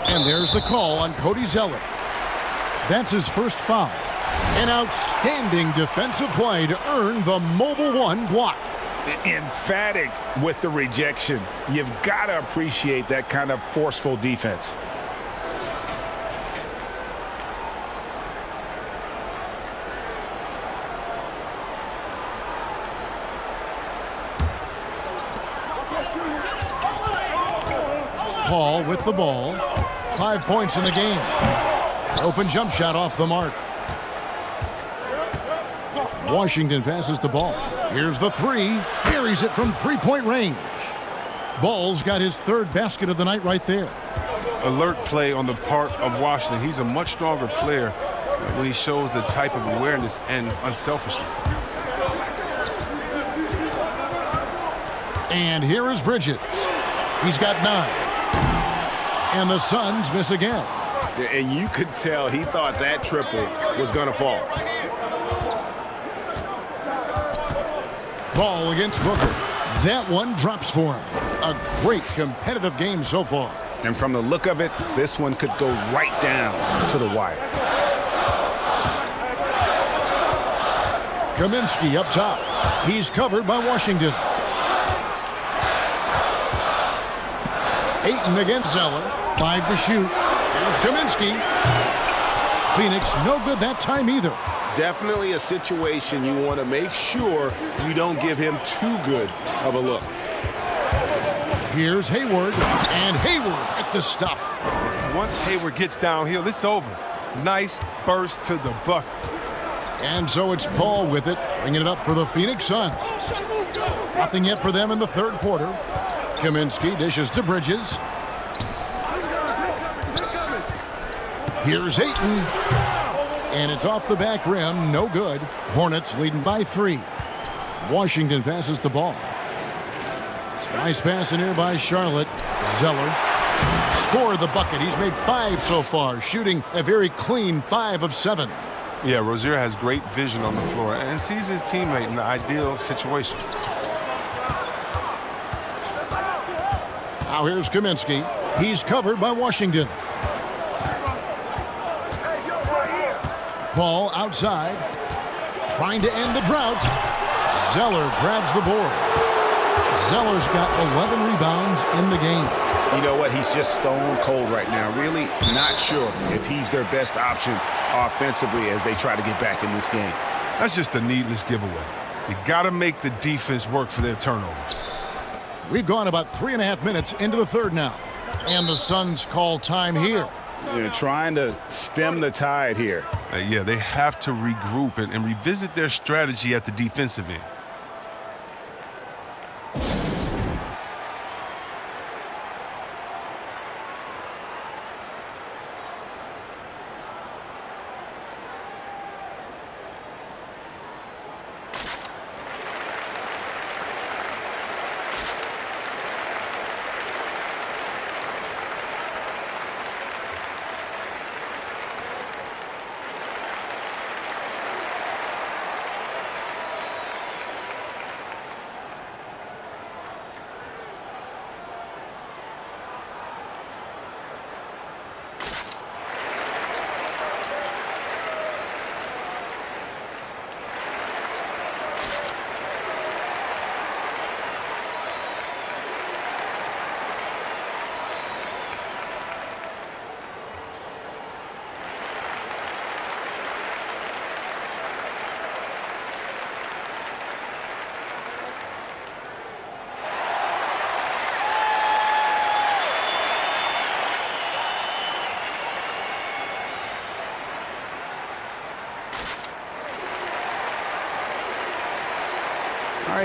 And there's the call on Cody Zeller. That's his first foul. An outstanding defensive play to earn the Mobile One block. Emphatic with the rejection. You've got to appreciate that kind of forceful defense. Paul with the ball. 5 points in the game. Open jump shot off the mark. Washington passes the ball. Here's the three. Buries it from three-point range. Ball's got his third basket of the night right there. Alert play on the part of Washington. He's a much stronger player when he shows the type of awareness and unselfishness. And here is Bridges. He's got 9. And the Suns miss again. And you could tell he thought that triple was going to fall. Ball against Booker. That one drops for him. A great competitive game so far. And from the look of it, this one could go right down to the wire. Kaminsky up top. He's covered by Washington. Ayton against Zeller. 5 to shoot. Here's Kaminsky. Phoenix no good that time either. Definitely a situation you want to make sure you don't give him too good of a look. Here's Hayward, and Hayward at the stuff. Once Hayward gets downhill, it's over. Nice burst to the bucket. And so it's Paul with it, bringing it up for the Phoenix Suns. Nothing yet for them in the third quarter. Kaminsky dishes to Bridges. Here's Ayton. And it's off the back rim, no good. Hornets leading by 3. Washington passes the ball. Nice pass in here by Charlotte. Zeller scored the bucket. He's made 5 so far, shooting a very clean 5 of 7. Yeah, Rozier has great vision on the floor and sees his teammate in the ideal situation. Now here's Kaminsky. He's covered by Washington. Paul outside, trying to end the drought. Zeller grabs the board. Zeller's got 11 rebounds in the game. You know what? He's just stone cold right now. Really not sure if he's their best option offensively as they try to get back in this game. That's just a needless giveaway. You got to make the defense work for their turnovers. We've gone about 3.5 minutes into the third now. And the Suns call time here. They're trying to stem the tide here. Yeah, they have to regroup and revisit their strategy at the defensive end.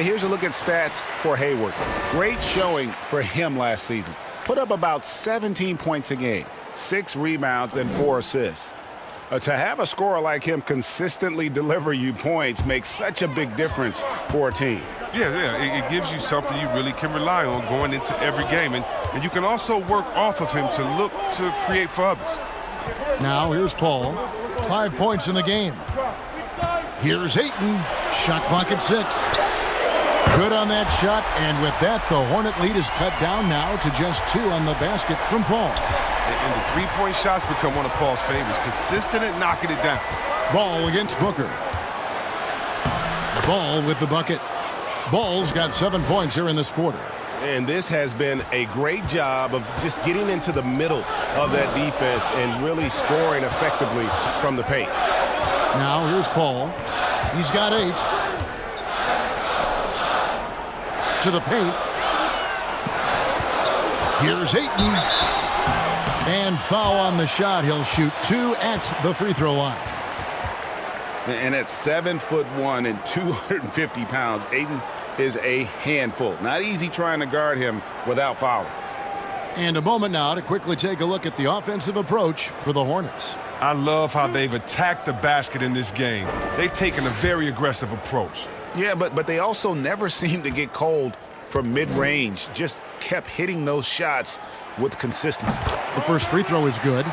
here's a look at stats for Hayward. Great showing for him last season. Put up about 17 points a game, 6 rebounds, and 4 assists. To have a scorer like him consistently deliver you points makes such a big difference for a team. Yeah, it gives you something you really can rely on going into every game. And you can also work off of him to look to create for others. Now here's Paul. 5 points in the game. Here's Ayton. Shot clock at 6. Good on that shot, and with that, the Hornet lead is cut down now to just 2 on the basket from Paul. And the three-point shots become one of Paul's favorites, consistent at knocking it down. Ball against Booker. Ball with the bucket. Ball's got 7 points here in this quarter. And this has been a great job of just getting into the middle of that defense and really scoring effectively from the paint. Now here's Paul. He's got 8. To the paint. Here's Ayton. And foul on the shot. He'll shoot 2 at the free throw line. And at 7'1" and 250 pounds, Ayton is a handful. Not easy trying to guard him without fouling. And a moment now to quickly take a look at the offensive approach for the Hornets. I love how they've attacked the basket in this game. They've taken a very aggressive approach. Yeah, but they also never seem to get cold from mid-range. Just kept hitting those shots with consistency. The first free throw is good.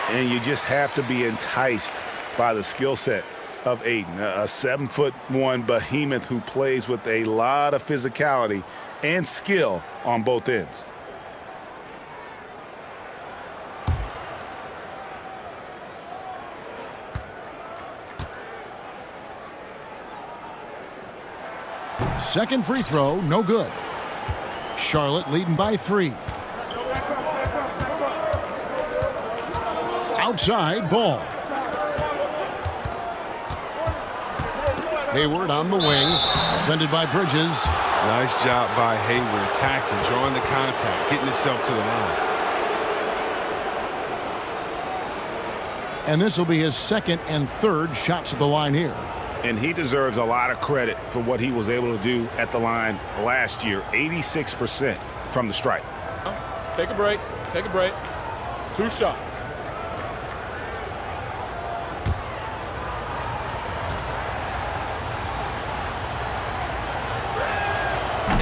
And you just have to be enticed by the skill set of Ayton, a 7'1" behemoth who plays with a lot of physicality and skill on both ends. Second free throw, no good. Charlotte leading by 3. Outside ball. Hayward on the wing, defended by Bridges. Nice job by Hayward, attacking, drawing the contact, getting himself to the line. And this will be his second and third shots at the line here. And he deserves a lot of credit for what he was able to do at the line last year. 86% from the stripe. Take a break. Take a break. 2 shots.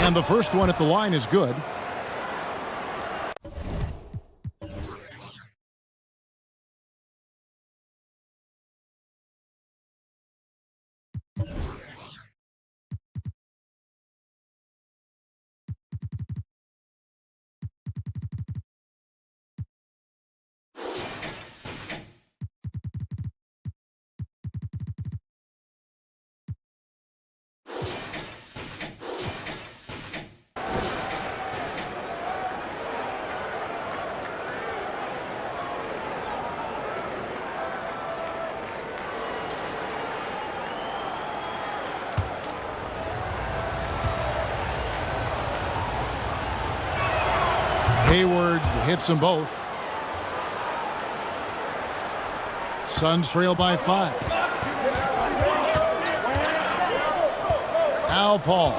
And the first one at the line is good. Hayward hits them both. Suns trail by 5. Al Paul.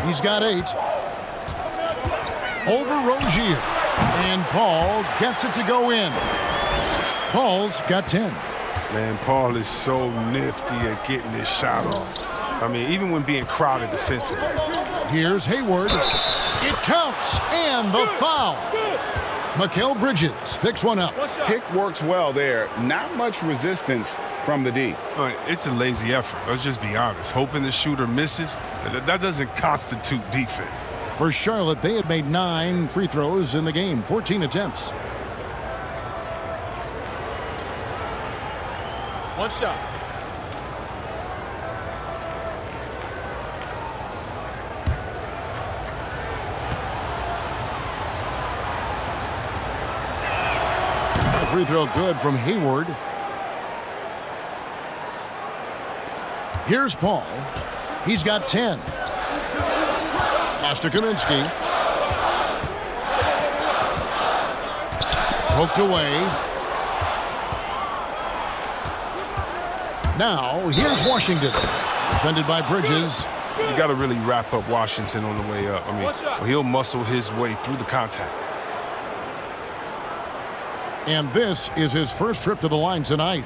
He's got 8. Over Rozier. And Paul gets it to go in. Paul's got 10. Man, Paul is so nifty at getting this shot off. I mean, even when being crowded defensively. Here's Hayward. It counts, and the foul. Mikal Bridges picks one up. Pick works well there. Not much resistance from the D. All right, it's a lazy effort. Let's just be honest. Hoping the shooter misses, that doesn't constitute defense. For Charlotte, they had made 9 free throws in the game, 14 attempts. 1 shot. Free throw good from Hayward. Here's Paul. He's got 10. Pass to Kaminsky. Poked away. Now, here's Washington. Defended by Bridges. You got to really wrap up Washington on the way up. I mean, he'll muscle his way through the contact. And this is his first trip to the line tonight.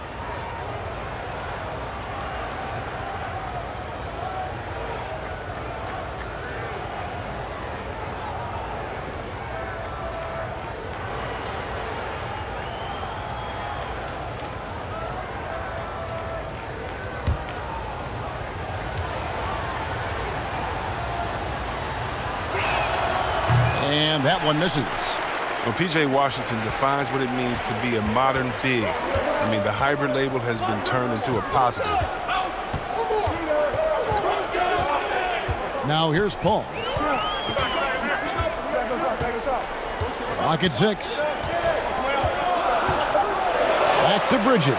And that one misses. Well, P.J. Washington defines what it means to be a modern big. I mean, the hybrid label has been turned into a positive. Now here's Paul. Clock at 6. Back to Bridges.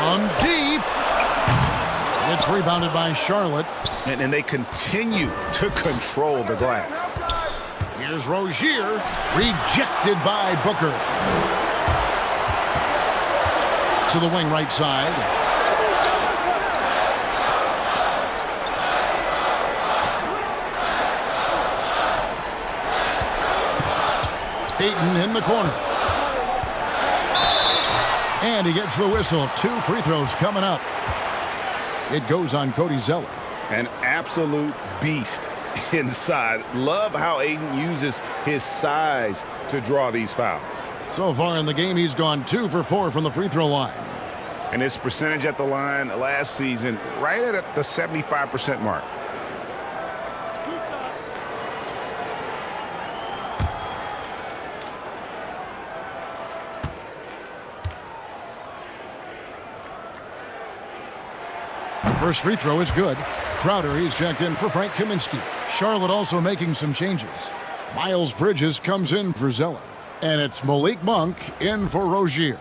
On deep. It's rebounded by Charlotte. And they continue to control the glass. Here's Rozier, rejected by Booker. To the wing right side. Ayton in the corner. And he gets the whistle. 2 free throws coming up. It goes on Cody Zeller. An absolute beast inside. Love how Ayton uses his size to draw these fouls. So far in the game, he's gone 2 for 4 from the free throw line. And his percentage at the line last season, right at the 75% mark. First free throw is good. Crowder, he's checked in for Frank Kaminsky. Charlotte also making some changes. Miles Bridges comes in for Zeller. And it's Malik Monk in for Rozier.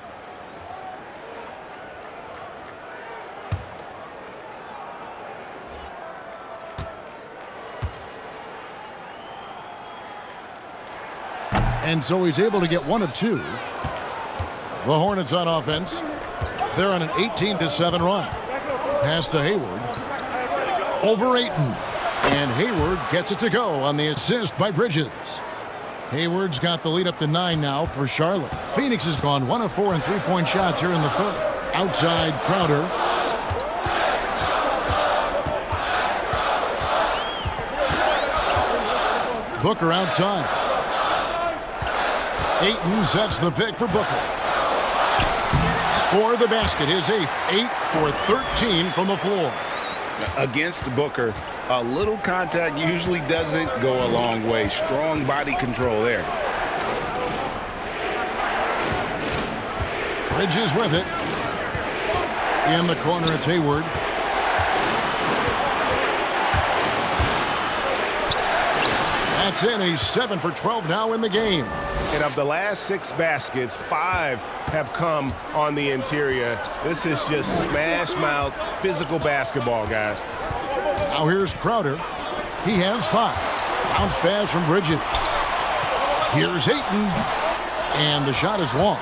And so he's able to get 1 of 2. The Hornets on offense. They're on an 18-7 run. Pass to Hayward. Over Ayton. And Hayward gets it to go on the assist by Bridges. Hayward's got the lead up to 9 now for Charlotte. Phoenix has gone 1 of 4 in three-point shots here in the third. Outside Crowder. Booker outside. Ayton sets the pick for Booker. Score the basket, his 8th. 8 for 13 from the floor. Against Booker, a little contact usually doesn't go a long way. Strong body control there. Bridges with it. In the corner, it's Hayward. That's in. He's 7 for 12 now in the game. And of the last 6 baskets, 5 have come on the interior. This is just smash-mouth, physical basketball, guys. Now here's Crowder. He has 5. Bounce pass from Bridges. Here's Ayton. And the shot is long.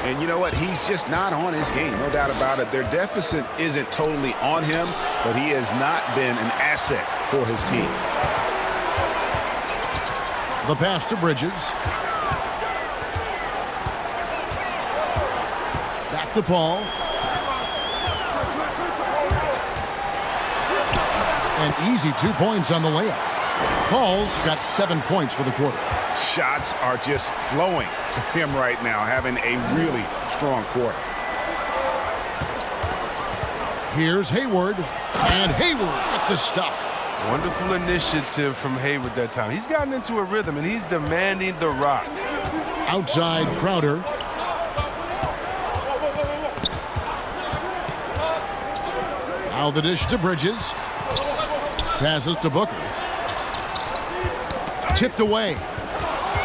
And you know what? He's just not on his game, no doubt about it. Their deficit isn't totally on him, but he has not been an asset for his team. The pass to Bridges. Back to Paul. An easy 2 points on the layup. Paul's got 7 points for the quarter. Shots are just flowing for him right now, having a really strong quarter. Here's Hayward. And Hayward with the stuff. Wonderful initiative from Hayward that time. He's gotten into a rhythm, and he's demanding the rock. Outside Crowder. Now the dish to Bridges. Passes to Booker. Tipped away.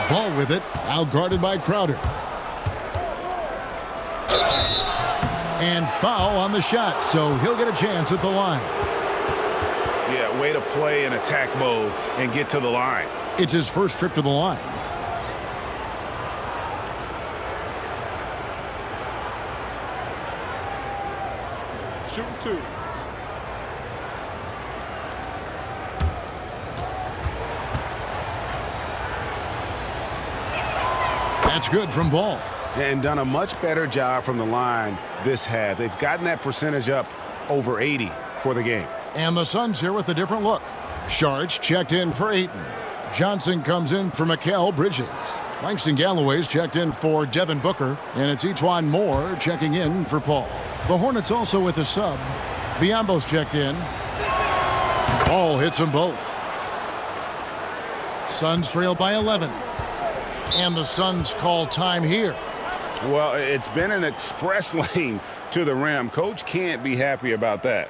Ball with it. Now guarded by Crowder. And foul on the shot, so he'll get a chance at the line. Yeah, way to play in attack mode and get to the line. It's his first trip to the line. Shooting 2. That's good from Ball. And done a much better job from the line this half. They've gotten that percentage up over 80 for the game. And the Suns here with a different look. Sharch checked in for Ayton. Johnson comes in for Mikal Bridges. Langston Galloway's checked in for Devin Booker. And it's Etuan Moore checking in for Paul. The Hornets also with a sub. Biyombo's checked in. Ball hits them both. Suns trail by 11. And the Suns call time here. Well, it's been an express lane to the rim. Coach can't be happy about that.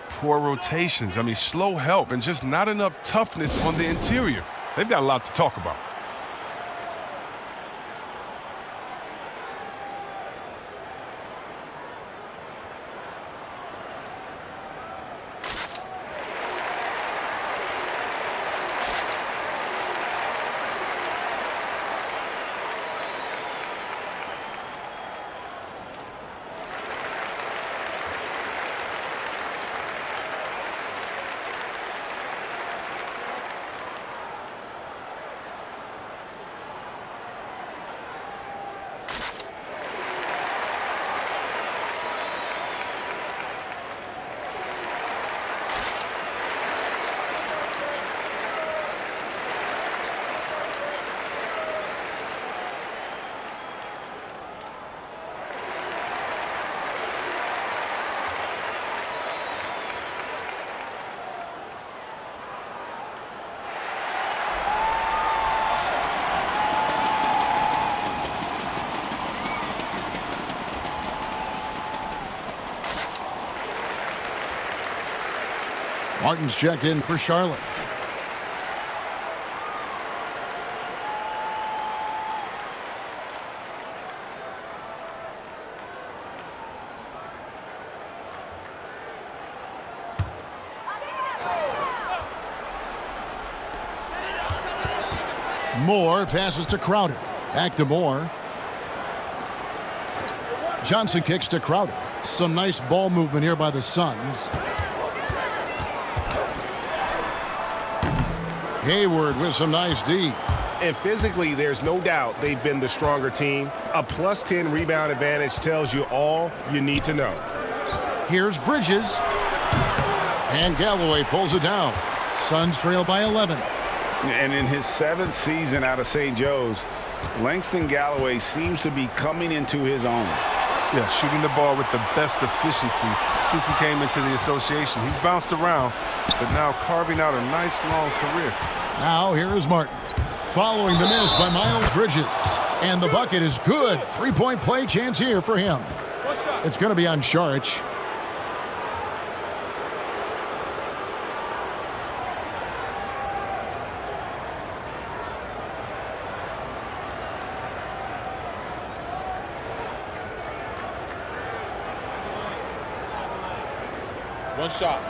Poor rotations. I mean, slow help and just not enough toughness on the interior. They've got a lot to talk about. Martin's checked in for Charlotte. Moore passes to Crowder. Back to Moore. Johnson kicks to Crowder. Some nice ball movement here by the Suns. Hayward with some nice D. And physically, there's no doubt they've been the stronger team. A +10 rebound advantage tells you all you need to know. Here's Bridges. And Galloway pulls it down. Suns trail by 11. And in his 7th season out of St. Joe's, Langston Galloway seems to be coming into his own. Yeah, shooting the ball with the best efficiency since he came into the association. He's bounced around, but now carving out a nice long career. Now here is Martin. Following the miss by Miles Bridges. And the bucket is good. Three-point play chance here for him. It's going to be on Sharch. One shot.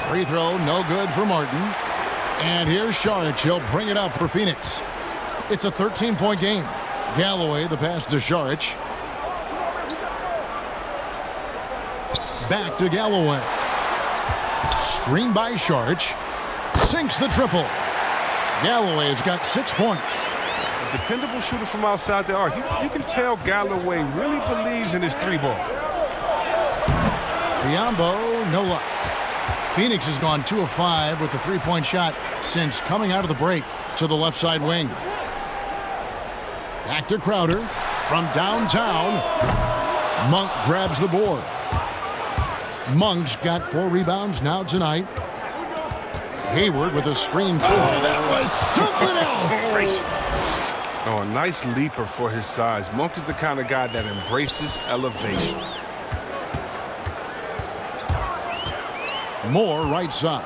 Free throw, no good for Martin. And here's Sharch. He'll bring it up for Phoenix. It's a 13-point game. Galloway, the pass to Sharch. Back to Galloway. Screen by Sharch. Sinks the triple. Galloway's got 6 points. A dependable shooter from outside the arc. You can tell Galloway really believes in his three ball. Biyombo, no luck. Phoenix has gone 2 of 5 with the three-point shot since coming out of the break to the left side wing. Back to Crowder from downtown. Monk grabs the board. Monk's got 4 rebounds now tonight. Hayward with a screen. Oh, that was something else. Oh, a nice leaper for his size. Monk is the kind of guy that embraces elevation. Moore right side.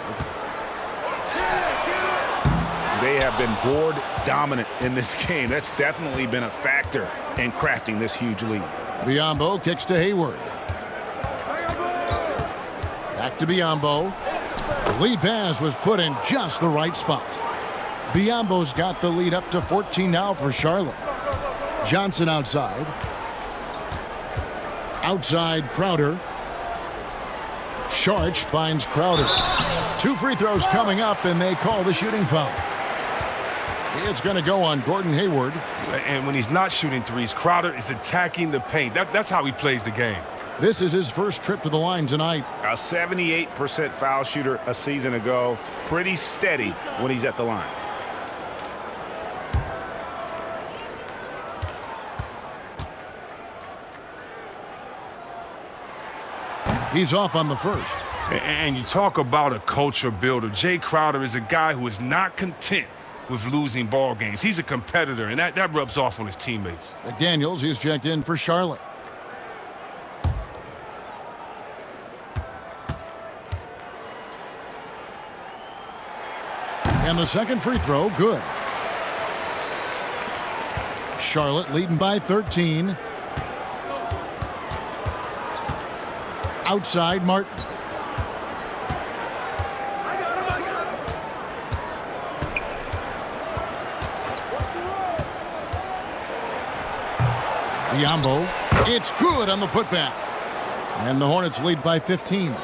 They have been board dominant in this game. That's definitely been a factor in crafting this huge lead. Biyombo kicks to Hayward. Back to Biyombo. The lead pass was put in just the right spot. Biyombo's got the lead up to 14 now for Charlotte. Johnson outside. Outside Crowder. Sharch finds Crowder. 2 free throws coming up, and they call the shooting foul. It's going to go on Gordon Hayward. And when he's not shooting threes, Crowder is attacking the paint. That's how he plays the game. This is his first trip to the line tonight. A 78% foul shooter a season ago. Pretty steady when he's at the line. He's off on the first. And you talk about a culture builder. Jay Crowder is a guy who is not content with losing ball games. He's a competitor, and that rubs off on his teammates. McDaniels, he's checked in for Charlotte. And the second free throw, good. Charlotte leading by 13. Outside, Martin. Diambo. It's good on the putback. And the Hornets lead by 15.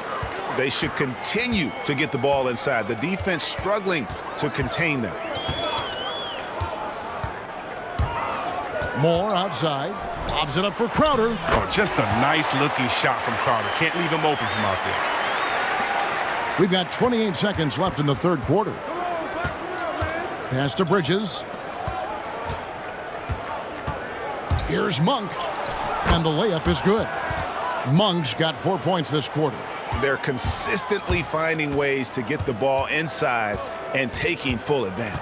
They should continue to get the ball inside. The defense struggling to contain them. Moore outside. Lobs it up for Crowder. Oh, just a nice-looking shot from Crowder. Can't leave him open from out there. We've got 28 seconds left in the third quarter. Pass to Bridges. Here's Monk. And the layup is good. Monk's got 4 points this quarter. They're consistently finding ways to get the ball inside and taking full advantage.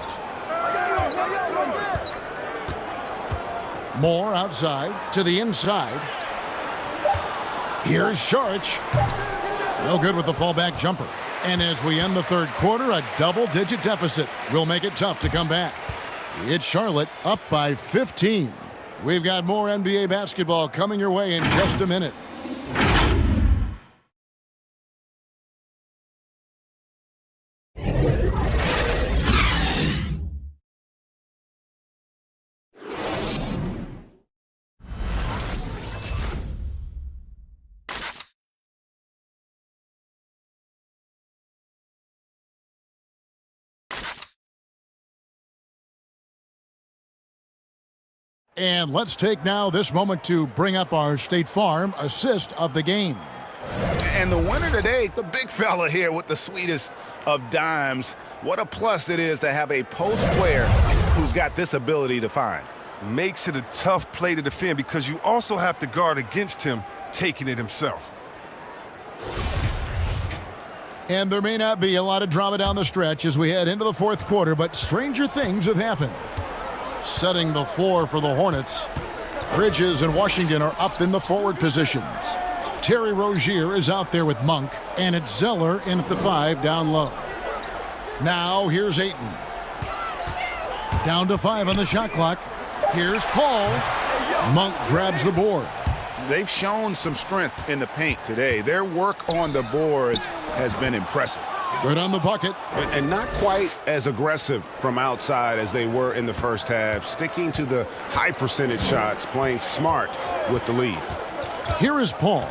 Moore outside to the inside. Here's Sharch. No good with the fallback jumper. And as we end the third quarter, a double-digit deficit will make it tough to come back. It's Charlotte up by 15. We've got more NBA basketball coming your way in just a minute. And let's take now this moment to bring up our State Farm assist of the game. And the winner today, the big fella here with the sweetest of dimes. What a plus it is to have a post player who's got this ability to find. Makes it a tough play to defend because you also have to guard against him taking it himself. And there may not be a lot of drama down the stretch as we head into the fourth quarter, but stranger things have happened. Setting the floor for the Hornets, Bridges and Washington are up in the forward positions. Terry Rozier is out there with Monk, and it's Zeller in at the 5 down low. Now here's Ayton. Down to 5 on the shot clock. Here's Paul. Monk grabs the board. They've shown some strength in the paint today. Their work on the boards has been impressive. Good on the bucket. And not quite as aggressive from outside as they were in the first half, sticking to the high percentage shots, playing smart with the lead. Here is Paul.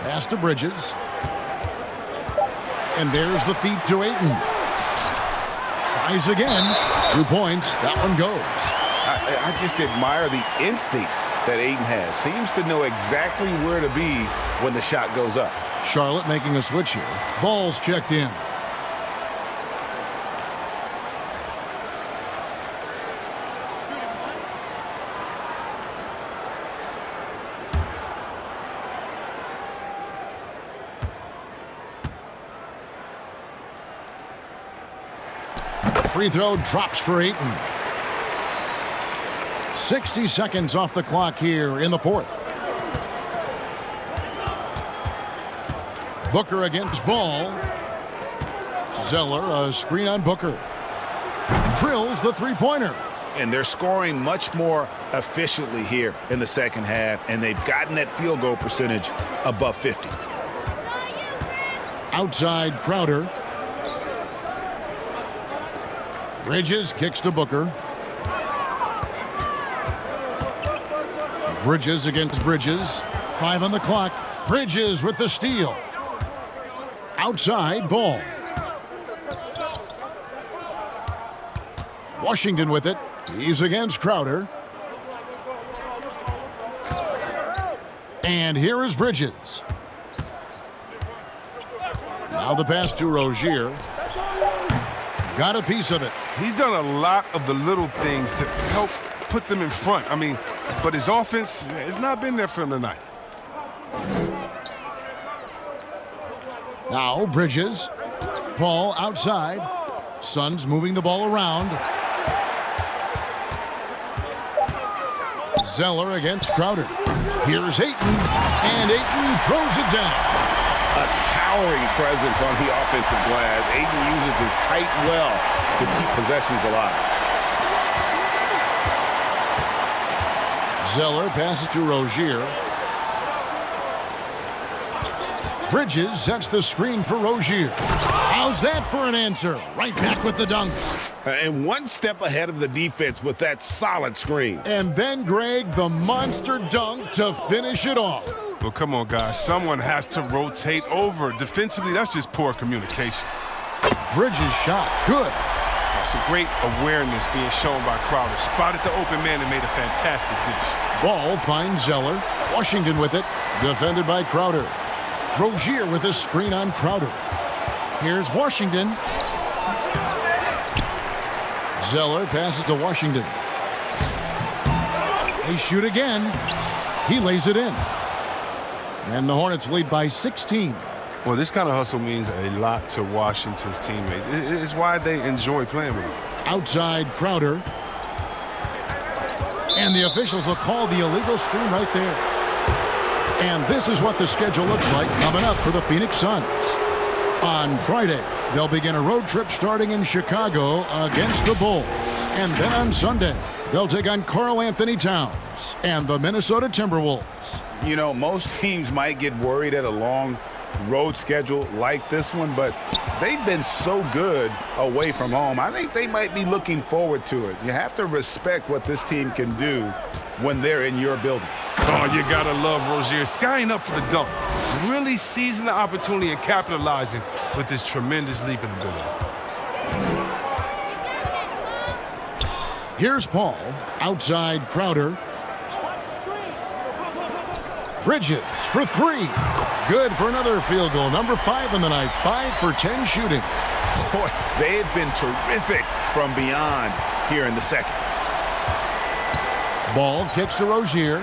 Pass to Bridges. And there's the feed to Ayton. Tries again. 2 points. That one goes. I just admire the instincts that Ayton has. Seems to know exactly where to be when the shot goes up. Charlotte making a switch here. Ball's checked in. Free throw drops for Ayton. 60 seconds off the clock here in the fourth. Booker against Ball. Zeller, a screen on Booker. Drills the three-pointer. And they're scoring much more efficiently here in the second half, and they've gotten that field goal percentage above 50. Outside Crowder. Bridges kicks to Booker. Bridges against Bridges. 5 on the clock. Bridges with the steal. Outside ball. Washington with it. He's against Crowder. And here is Bridges. Now the pass to Rozier. Got a piece of it. He's done a lot of the little things to help put them in front. I mean, but his offense has not been there for him tonight. Now Bridges. Paul outside. Suns moving the ball around. Zeller against Crowder. Here's Ayton, and Ayton throws it down. A towering presence on the offensive glass. Ayton uses his height well to keep possessions alive. Zeller passes to Rozier. Bridges sets the screen for Rozier. How's that for an answer? Right back with the dunk. And one step ahead of the defense with that solid screen. And then, Greg, the monster dunk to finish it off. Well, come on, guys. Someone has to rotate over. Defensively, that's just poor communication. Bridges shot. Good. Some great awareness being shown by Crowder. Spotted the open man and made a fantastic dish. Ball finds Zeller. Washington with it. Defended by Crowder. Rozier with a screen on Crowder. Here's Washington. Zeller passes to Washington. They shoot again. He lays it in. And the Hornets lead by 16. Well, this kind of hustle means a lot to Washington's teammates. It's why they enjoy playing with him. Outside Crowder. And the officials will call the illegal screen right there. And this is what the schedule looks like coming up for the Phoenix Suns. On Friday, they'll begin a road trip starting in Chicago against the Bulls. And then on Sunday, they'll take on Karl Anthony Towns and the Minnesota Timberwolves. You know, most teams might get worried at a long road schedule like this one, but they've been so good away from home. I think they might be looking forward to it. You have to respect what this team can do when they're in your building. Oh, you gotta love Rozier. Skying up for the dunk. Really seizing the opportunity and capitalizing with this tremendous leaping ability. Here's Paul. Outside Crowder. Bridges for 3. Good for another field goal. Number 5 in the night. 5 for 10 shooting. Boy, they have been terrific from beyond here in the second. Ball kicks to Rozier.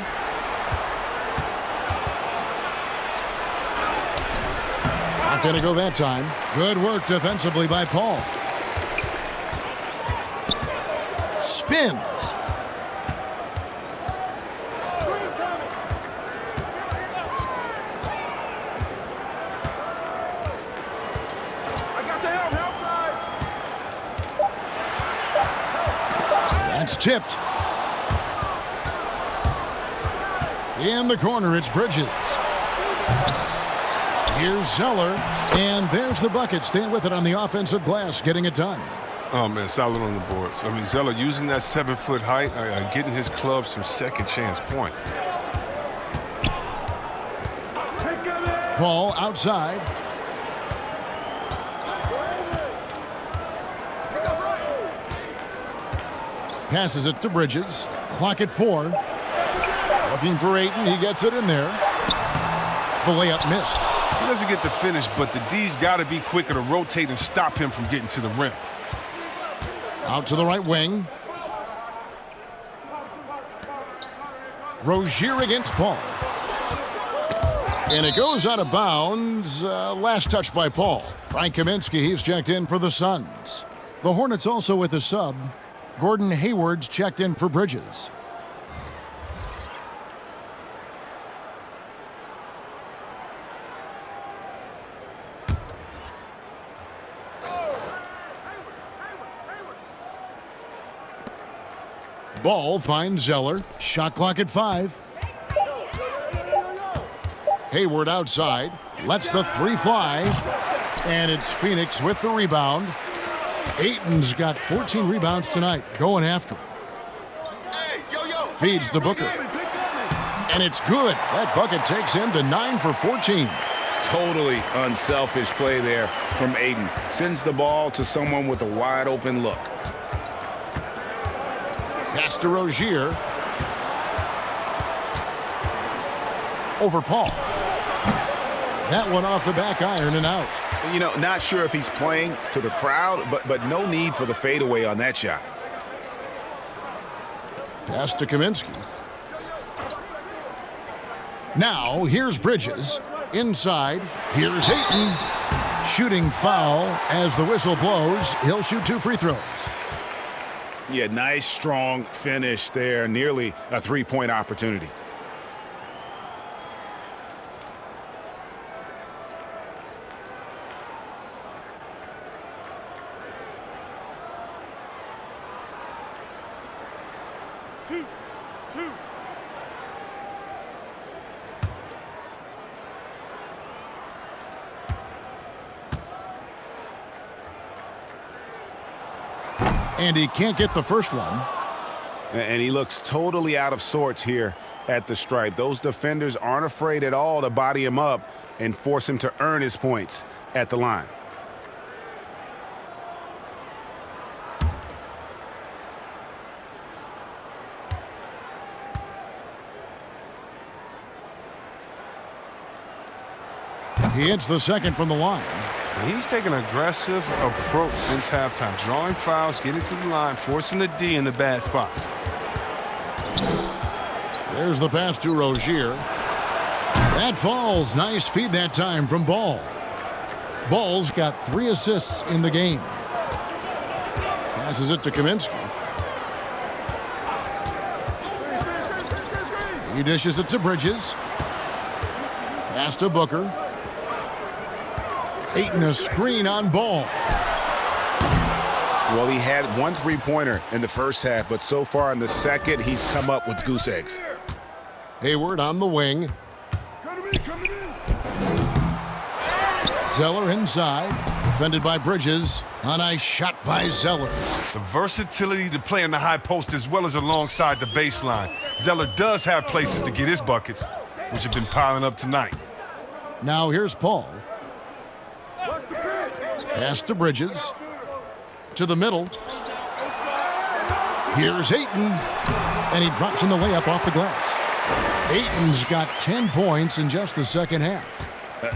Not going to go that time. Good work defensively by Paul. Spins. That's tipped. In the corner, it's Bridges. Here's Zeller, and there's the bucket. Staying with it on the offensive glass, getting it done. Oh, man, solid on the boards. I mean, Zeller using that 7-foot height, getting his club some second chance points. Paul outside. Passes it to Bridges. Clock at 4. Looking for Ayton. He gets it in there. The layup missed. He doesn't get the finish, but the D's got to be quicker to rotate and stop him from getting to the rim. Out to the right wing. Rozier against Paul. And it goes out of bounds. Last touch by Paul. Frank Kaminsky, he's checked in for the Suns. The Hornets also with a sub. Gordon Hayward's checked in for Bridges. Ball finds Zeller. Shot clock at 5. Hayward outside. Lets the 3 fly. And it's Phoenix with the rebound. Ayton's got 14 rebounds tonight, going after him. Feeds to Booker. And it's good. That bucket takes him to 9 for 14. Totally unselfish play there from Ayton. Sends the ball to someone with a wide open look. Pass to Rozier. Over Paul. That one off the back iron and out. You know, not sure if he's playing to the crowd, but no need for the fadeaway on that shot. Pass to Kaminsky. Now, here's Bridges. Inside, here's Ayton. Shooting foul as the whistle blows. He'll shoot 2 free throws. Yeah, nice, strong finish there. Nearly a three-point opportunity. And he can't get the first one. And he looks totally out of sorts here at the stripe. Those defenders aren't afraid at all to body him up and force him to earn his points at the line. He hits the second from the line. He's taking an aggressive approach since halftime, drawing fouls, getting to the line, forcing the D in the bad spots. There's the pass to Rozier. That falls. Nice feed that time from Ball. Ball's got 3 assists in the game. Passes it to Kaminsky. He dishes it to Bridges. Pass to Booker. Ayton a screen on Ball. Well, he had 1 3-pointer in the first half, but so far in the second, he's come up with goose eggs. Hayward on the wing. Zeller inside. Defended by Bridges. A nice shot by Zeller. The versatility to play in the high post as well as alongside the baseline. Zeller does have places to get his buckets, which have been piling up tonight. Now here's Paul. Pass to Bridges. To the middle. Here's Ayton. And he drops in the layup off the glass. Ayton's got 10 points in just the second half.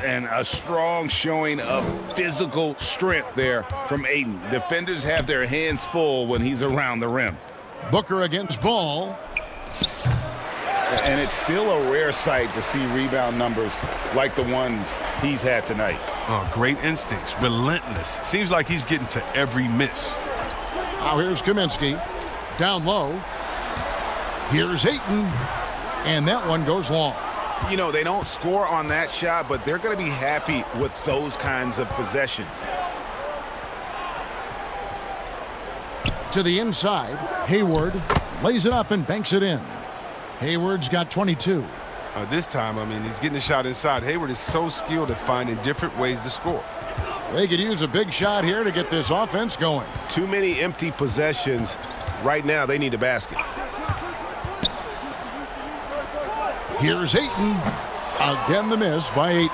And a strong showing of physical strength there from Ayton. Defenders have their hands full when he's around the rim. Booker against Ball. And it's still a rare sight to see rebound numbers like the ones he's had tonight. Oh, great instincts, relentless. Seems like he's getting to every miss. Now here's Kaminsky. Down low. Here's Ayton. And that one goes long. You know, they don't score on that shot, but they're going to be happy with those kinds of possessions. To the inside. Hayward lays it up and banks it in. Hayward's got 22. This time, I mean, he's getting a shot inside. Hayward is so skilled at finding different ways to score. They could use a big shot here to get this offense going. Too many empty possessions. Right now, they need a basket. Here's Ayton. Again, the miss by Ayton.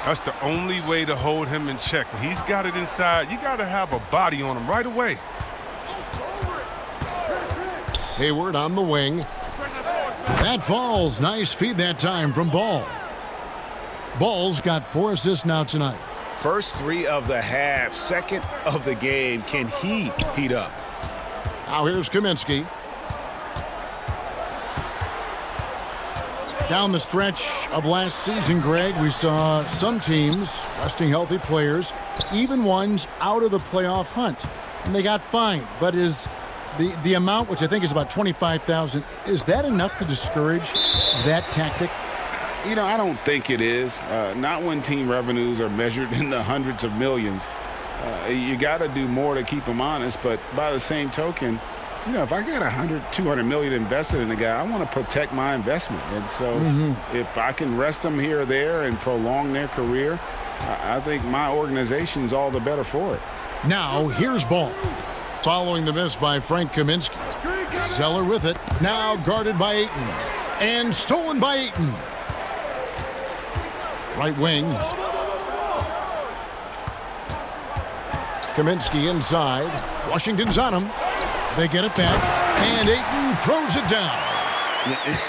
That's the only way to hold him in check. When he's got it inside, you got to have a body on him right away. Hayward on the wing. That falls. Nice feed that time from Ball. Ball's got 4 assists now tonight. First 3 of the half, second of the game. Can he heat up? Now here's Kaminsky. Down the stretch of last season, Greg, we saw some teams resting healthy players, even ones out of the playoff hunt, and they got fined. But is the amount, which I think is about $25,000, is that enough to discourage that tactic? You know, I don't think it is. Not when team revenues are measured in the hundreds of millions. You got to do more to keep them honest. But by the same token, you know, if I got $200 million invested in a guy, I want to protect my investment. And so if I can rest them here or there and prolong their career, I think my organization's all the better for it. Now here's ball. Following the miss by Frank Kaminsky. Zeller with it. Now guarded by Ayton. And stolen by Ayton. Right wing. Kaminsky inside. Washington's on him. They get it back. And Ayton throws it down.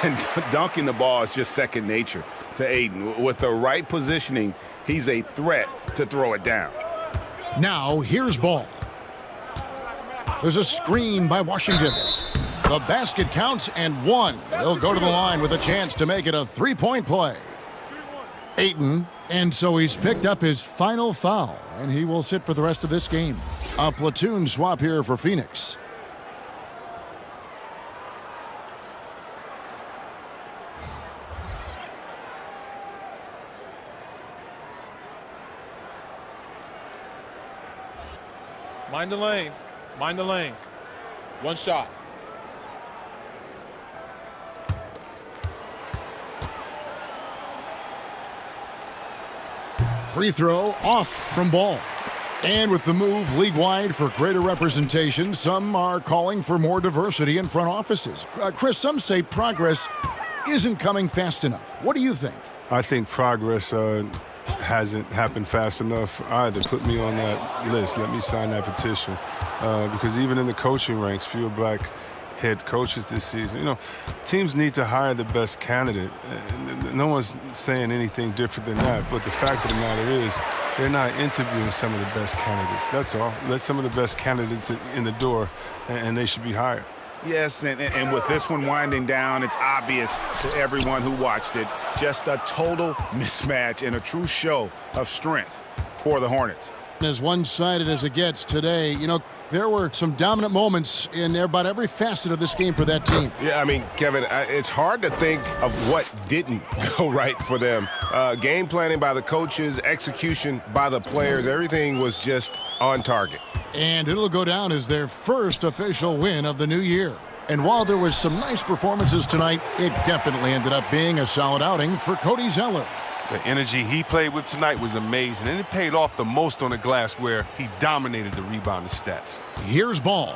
And dunking the ball is just second nature to Ayton. With the right positioning, he's a threat to throw it down. Now here's ball. There's a screen by Washington. The basket counts and one. He'll go to the line with a chance to make it a three-point play. Ayton, and so he's picked up his final foul, and he will sit for the rest of this game. A platoon swap here for Phoenix. Mind the lanes. Mind the lanes. One shot. Free throw off from ball. And with the move league-wide for greater representation, some are calling for more diversity in front offices. Chris, some say progress isn't coming fast enough. What do you think? I think progress hasn't happened fast enough either. Put me on that list. Let me sign that petition. Because even in the coaching ranks, fewer black head coaches this season. You know, teams need to hire the best candidate. No one's saying anything different than that. But the fact of the matter is, they're not interviewing some of the best candidates. That's all. Let some of the best candidates in the door, and they should be hired. Yes, and with this one winding down, it's obvious to everyone who watched it. Just a total mismatch and a true show of strength for the Hornets. As one-sided as it gets today, you know, there were some dominant moments in about every facet of this game for that team. Yeah, I mean, Kevin, it's hard to think of what didn't go right for them. Game planning by the coaches, execution by the players, everything was just on target. And it'll go down as their first official win of the new year. And while there was some nice performances tonight, it definitely ended up being a solid outing for Cody Zeller. The energy he played with tonight was amazing, and it paid off the most on the glass where he dominated the rebounding stats. Here's ball.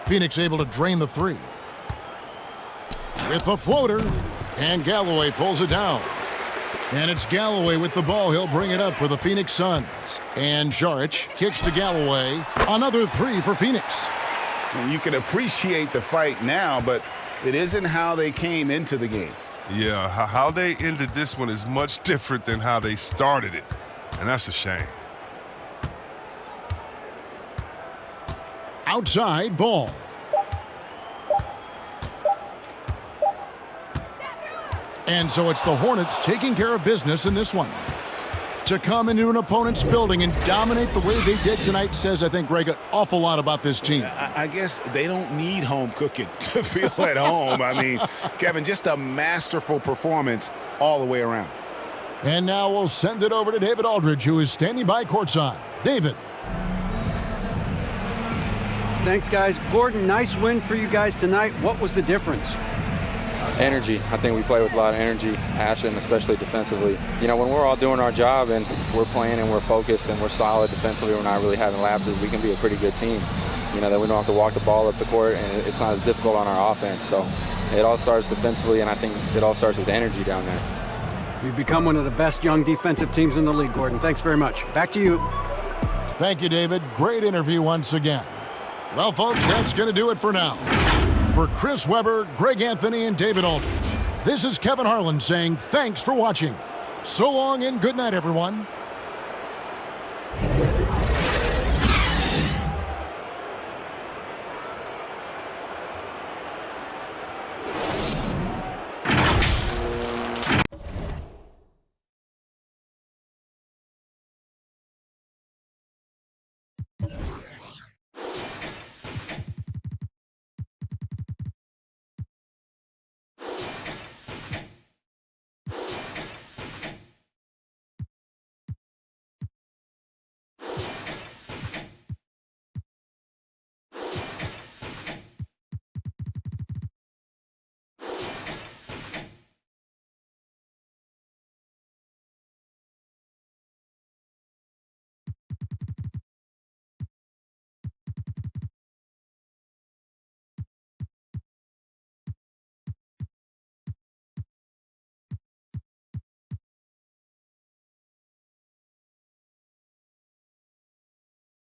Phoenix able to drain the three. With the floater, and Galloway pulls it down. And it's Galloway with the ball. He'll bring it up for the Phoenix Suns. And Šarić kicks to Galloway. Another three for Phoenix. And you can appreciate the fight now, but it isn't how they came into the game. Yeah, how they ended this one is much different than how they started it, and that's a shame. Outside ball. And so it's the Hornets taking care of business in this one. To come into an opponent's building and dominate the way they did tonight says, I think, Greg, an awful lot about this team. I guess they don't need home cooking to feel at home. I mean, Kevin, just a masterful performance all the way around. And now we'll send it over to David Aldridge, who is standing by courtside. David. Thanks, guys. Gordon, nice win for you guys tonight. What was the difference? Energy. I think we play with a lot of energy, passion, especially defensively. You know, when we're all doing our job and we're playing and we're focused and we're solid defensively, we're not really having lapses, we can be a pretty good team. You know, that we don't have to walk the ball up the court, and it's not as difficult on our offense. So it all starts defensively, and I think it all starts with energy down there. You've become one of the best young defensive teams in the league, Gordon. Thanks very much. Back to you. Thank you, David. Great interview once again. Well, folks, that's going to do it for now. For Chris Webber, Greg Anthony, and David Aldridge, this is Kevin Harlan saying thanks for watching. So long and good night, everyone.